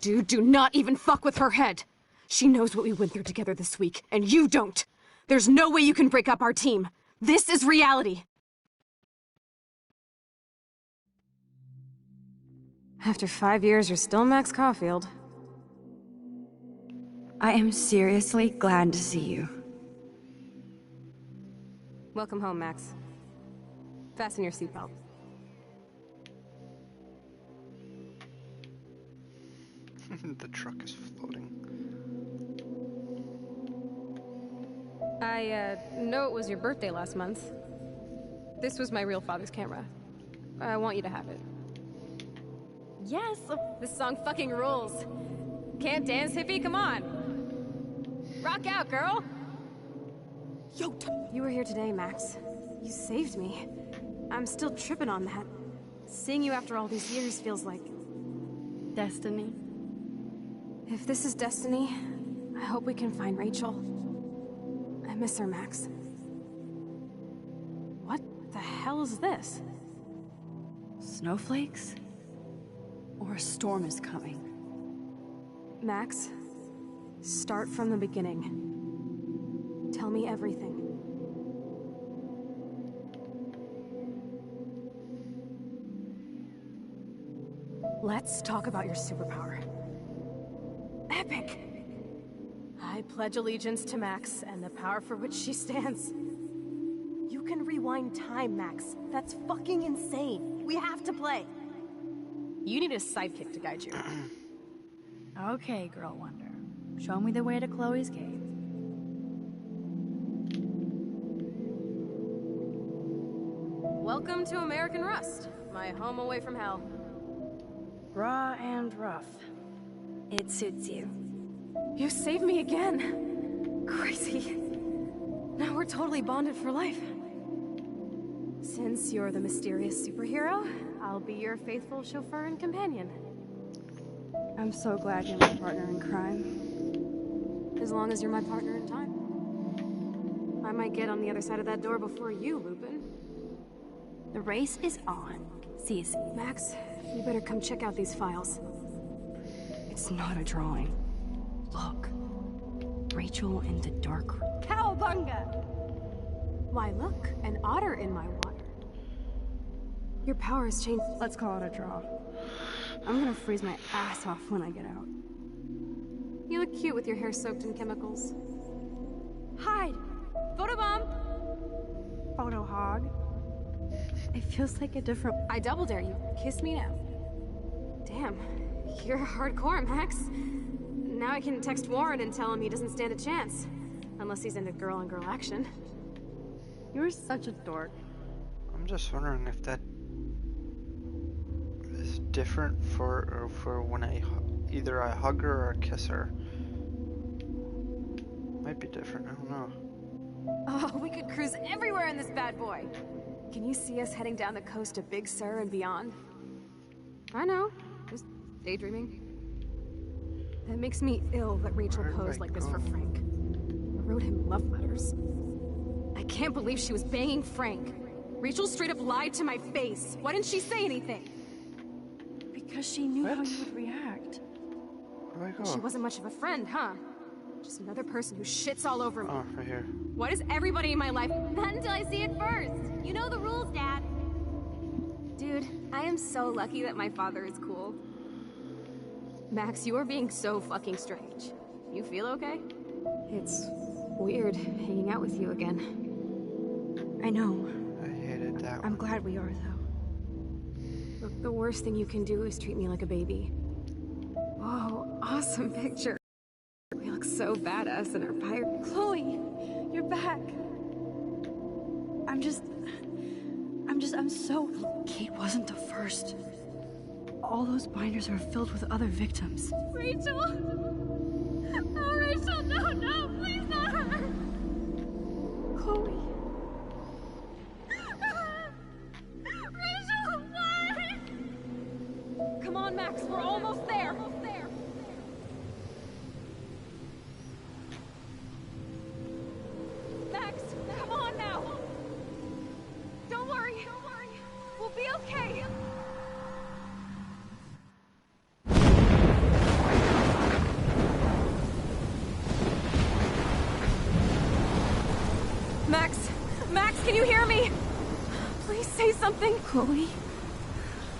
Dude, do not even fuck with her head. She knows what we went through together this week, and you don't. There's no way you can break up our team. This is reality. After 5 years, you're still Max Caulfield. I am seriously glad to see you. Welcome home, Max. Fasten your seatbelt. The truck is floating. I know it was your birthday last month. This was my real father's camera. I want you to have it. Yes, this song fucking rules. Can't dance, hippie? Come on. Rock out, girl. Yo, you were here today, Max. You saved me. I'm still tripping on that. Seeing you after all these years feels like... destiny. If this is destiny, I hope we can find Rachel. I miss her, Max. What the hell is this? Snowflakes? Or a storm is coming? Max, start from the beginning. Tell me everything. Let's talk about your superpower. Epic! I pledge allegiance to Max and the power for which she stands. You can rewind time, Max. That's fucking insane. We have to play. You need a sidekick to guide you. Okay, Girl Wonder. Show me the way to Chloe's cave. Welcome to American Rust, my home away from hell. Raw and rough. It suits you. You saved me again. Crazy. Now we're totally bonded for life. Since you're the mysterious superhero, I'll be your faithful chauffeur and companion. I'm so glad you're my partner in crime. As long as you're my partner in time. I might get on the other side of that door before you, Lupin. The race is on. See you soon. Max, you better come check out these files. It's not a drawing. Look. Rachel in the dark room. Cowabunga! Why, look, an otter in my water. Your power has changed. Let's call it a draw. I'm gonna freeze my ass off when I get out. You look cute with your hair soaked in chemicals. Hide! Photobomb! Photo hog. It feels like a different... I double dare you. Kiss me now. Damn, you're hardcore, Max. Now I can text Warren and tell him he doesn't stand a chance. Unless he's into girl-on-girl action. You're such a dork. I'm just wondering if that is different for when either I hug her or kiss her. Might be different, I don't know. Oh, we could cruise everywhere in this bad boy. Can you see us heading down the coast to Big Sur and beyond? I know, just daydreaming. That makes me ill that Rachel posed like this for Frank. I wrote him love letters. I can't believe she was banging Frank. Rachel straight up lied to my face. Why didn't she say anything? Because she knew how you would react. Where do I go? She wasn't much of a friend, huh? Just another person who shits all over me. Oh, right here. Why does everybody in my life... Not until I see it first. You know the rules, Dad. Dude, I am so lucky that my father is cool. Max, you are being so fucking strange. You feel okay? It's weird hanging out with you again. I know. I hated that one. I'm glad we are, though. Look, the worst thing you can do is treat me like a baby. Whoa, awesome picture. We look so badass in our pirate... Chloe, you're back. I'm so... Kate wasn't the first. All those binders are filled with other victims. Rachel! Oh, Rachel, no, please not her! Chloe. Rachel, why? Come on, Max, we're almost there. Max, come on now. Don't worry. We'll be okay. Max, can you hear me? Please say something. Chloe?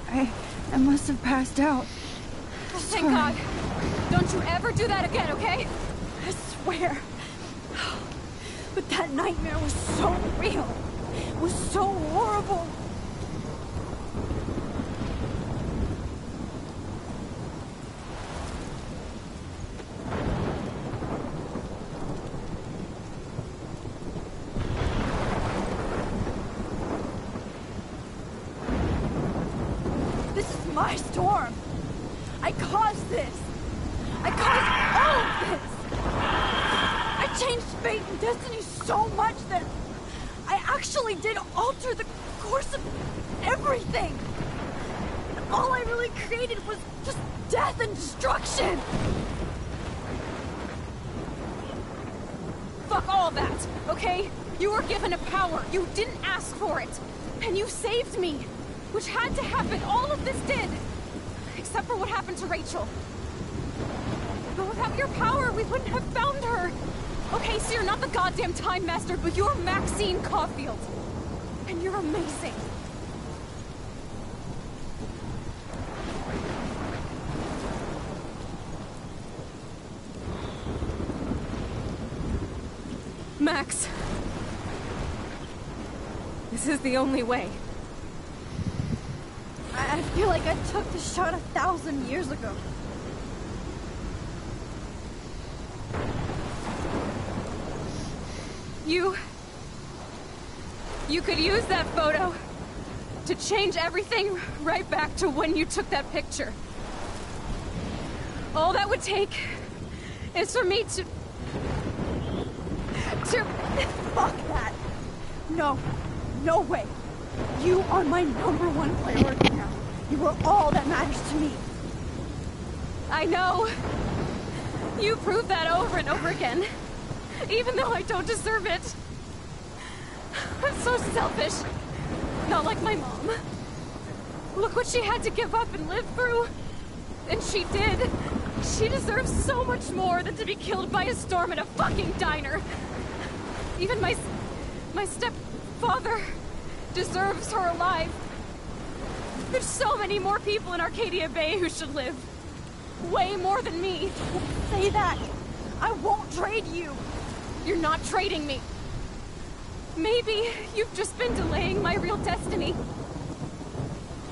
I must have passed out. Thank God. Don't you ever do that again, okay? I swear. But that nightmare was so real. It was so horrible. This is my storm. I caused this. I caused all of this. I changed fate and destiny so much that I actually did alter the course of everything. And all I really created was just death and destruction. Fuck all that, okay? You were given a power. You didn't ask for it. And you saved me. Which had to happen. All of this did. Except for what happened to Rachel. But without your power, we wouldn't have found her. Okay, so you're not the goddamn Time Master, but you're Maxine Caulfield. And you're amazing. Max. This is the only way. I feel like I took the shot 1,000 years ago. You could use that photo to change everything right back to when you took that picture. All that would take is for me to... Fuck that! No. No way. You are my #1 priority now. You are all that matters to me. I know. You proved that over and over again. Even though I don't deserve it. I'm so selfish. Not like my mom. Look what she had to give up and live through. And she did. She deserves so much more than to be killed by a storm in a fucking diner. Even my stepfather deserves her alive. There's so many more people in Arcadia Bay who should live. Way more than me. Don't say that. I won't trade you. You're not trading me. Maybe you've just been delaying my real destiny.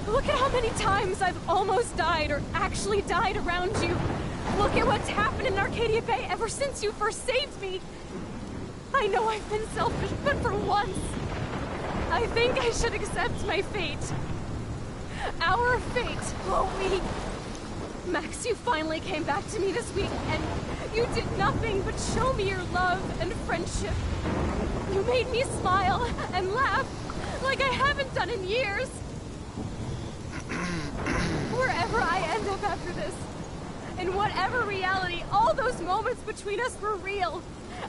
Look at how many times I've almost died or actually died around you. Look at what's happened in Arcadia Bay ever since you first saved me. I know I've been selfish, but for once, I think I should accept my fate. Our fate, Chloe. Max, you finally came back to me this week, and you did nothing but show me your love and friendship. You made me smile and laugh like I haven't done in years. Wherever I end up after this, in whatever reality, all those moments between us were real,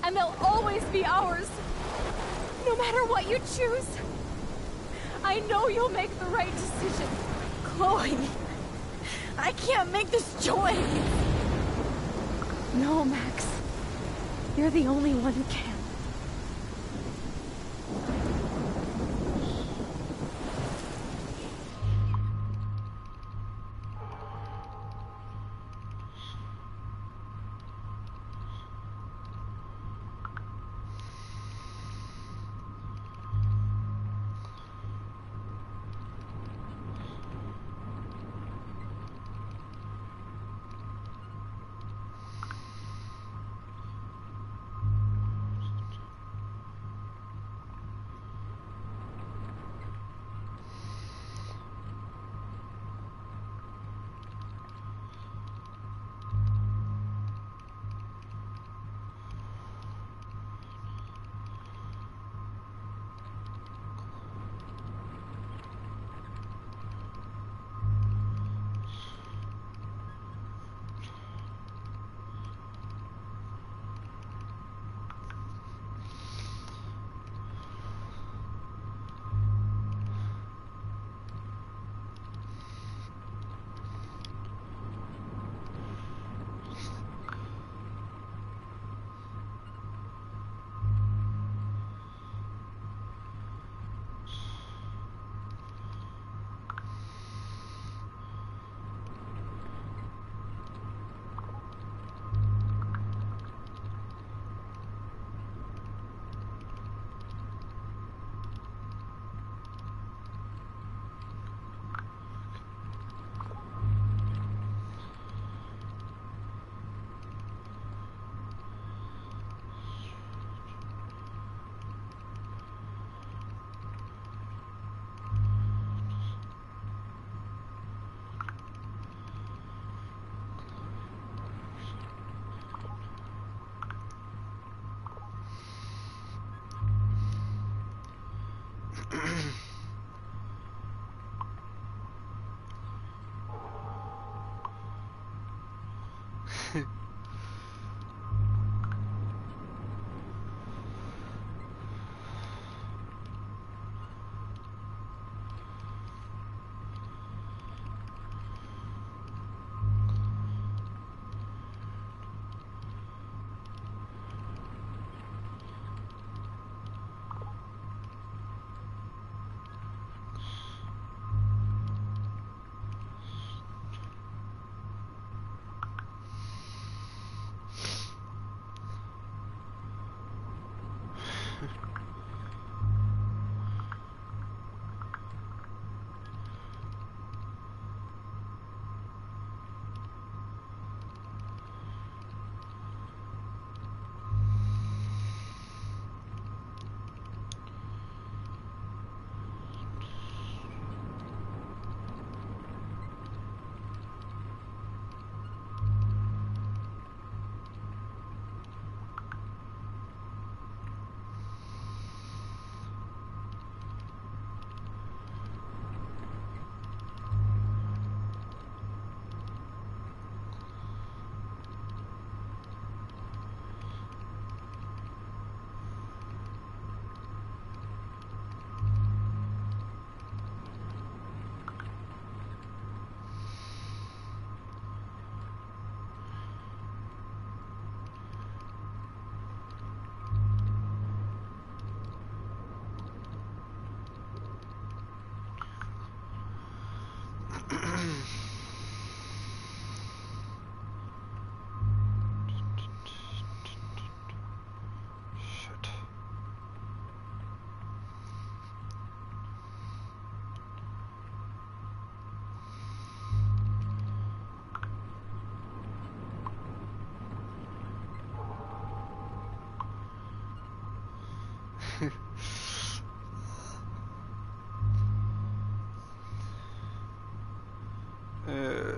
and they'll always be ours. No matter what you choose, I know you'll make the right decision. Chloe, I can't make this choice. No, Max. You're the only one who can.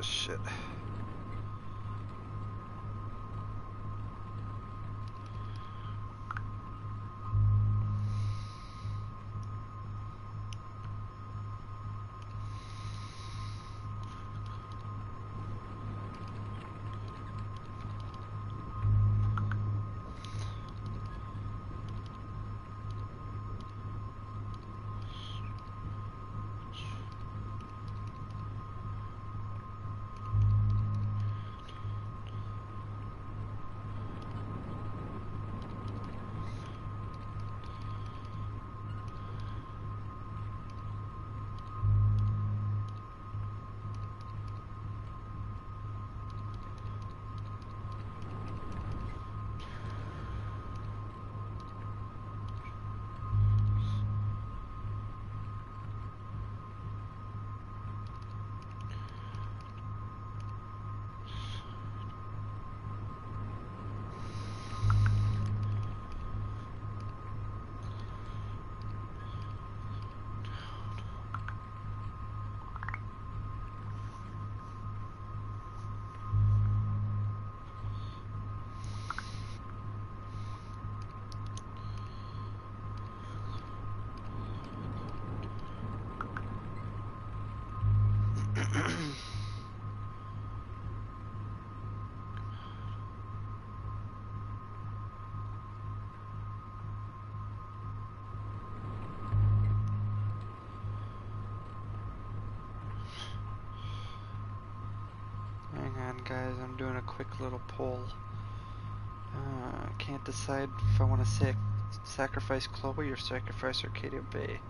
Shit. on, guys. I'm doing a quick little poll. Can't decide if I want to sacrifice Chloe or sacrifice Arcadia Bay.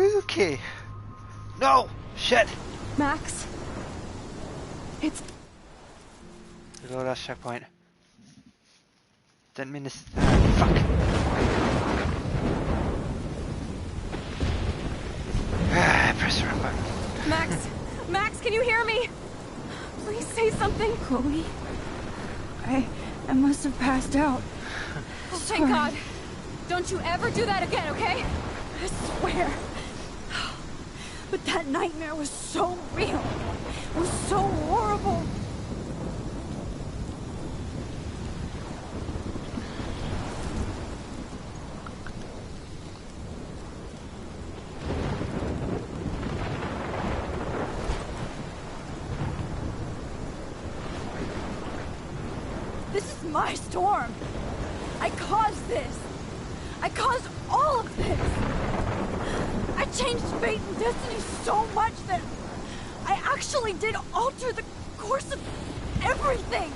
Okay. No! Shit! Max? It's... Reload last checkpoint. Didn't mean to... fuck! I pressed the wrong button. Max! Max, can you hear me? Please say something. Chloe? I must have passed out. Oh, thank God. Don't you ever do that again, okay? I swear. But that nightmare was so real. It was so horrible. This is my storm. I caused this. I caused all of this. I changed fate and destiny so much that I actually did alter the course of everything.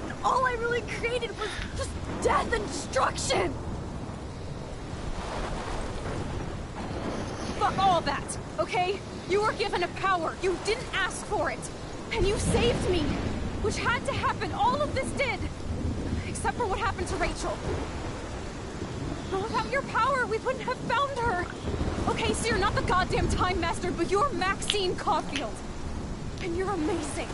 And all I really created was just death and destruction. Fuck all of that, okay? You were given a power. You didn't ask for it. And you saved me, which had to happen. All of this did. Except for what happened to Rachel. Without your power, we wouldn't have found her. Okay, so you're not the goddamn Time Master, but you're Maxine Caulfield. And you're amazing.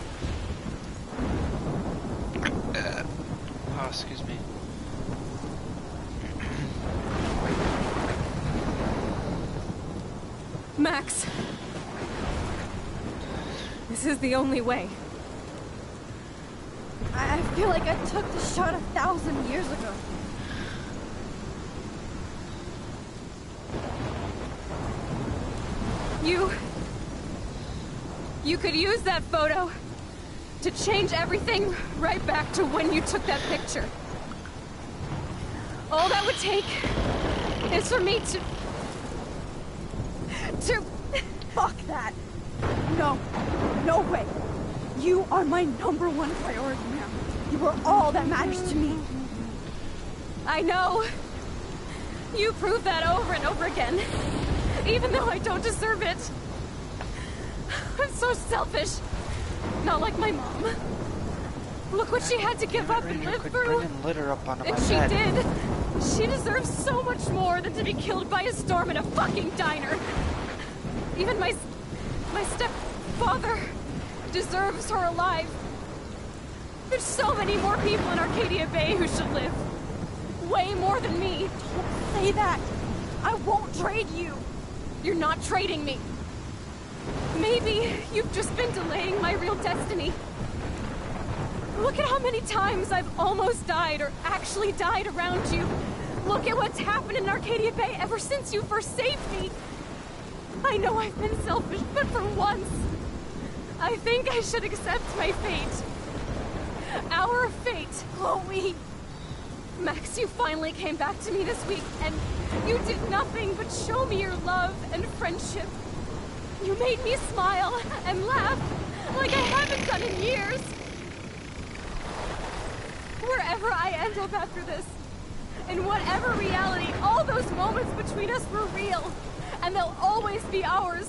Oh, excuse me. Max. This is the only way. I feel like I took the shot 1,000 years ago. You could use that photo to change everything right back to when you took that picture. All that would take is for me to... Fuck that! No. No way. You are my #1 priority now. You are all that matters to me. I know. You prove that over and over again. Even though I don't deserve it. I'm so selfish. Not like my mom. Look what she had to give up and live through. Litter up onto my And she bed. did. She deserves so much more than to be killed by a storm in a fucking diner. Even my stepfather deserves her alive. There's so many more people in Arcadia Bay who should live. Way more than me. Don't say that. I won't trade you. You're not trading me. Maybe you've just been delaying my real destiny. Look at how many times I've almost died or actually died around you. Look at what's happened in Arcadia Bay ever since you first saved me. I know I've been selfish, but for once, I think I should accept my fate. Our fate, Chloe. Max, you finally came back to me this week, and you did nothing but show me your love and friendship. You made me smile and laugh like I haven't done in years. Wherever I end up after this, in whatever reality, all those moments between us were real, and they'll always be ours.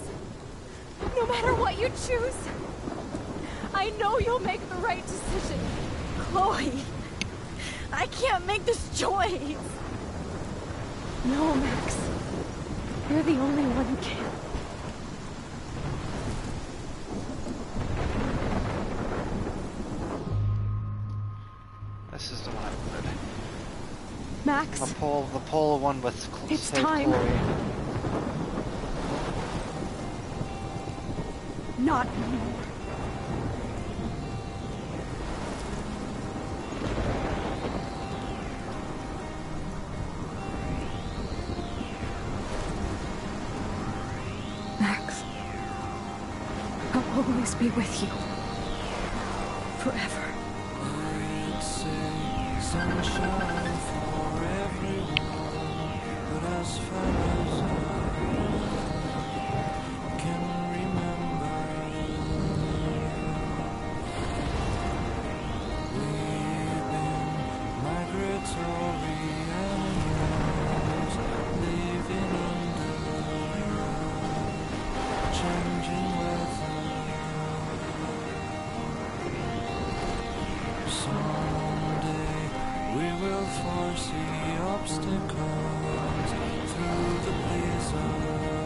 No matter what you choose, I know you'll make the right decision. Chloe, I can't make this choice. No, Max. You're the only one who can. This is the one I wanted. Max. The pole one with It's Save time. Chloe. Not anymore. Max, I'll always be with you. Forever. Sunshine for everyone, but as far as I can remember, we've been migratory animals, living under changing weather. Someday we will foresee obstacles through the blizzard.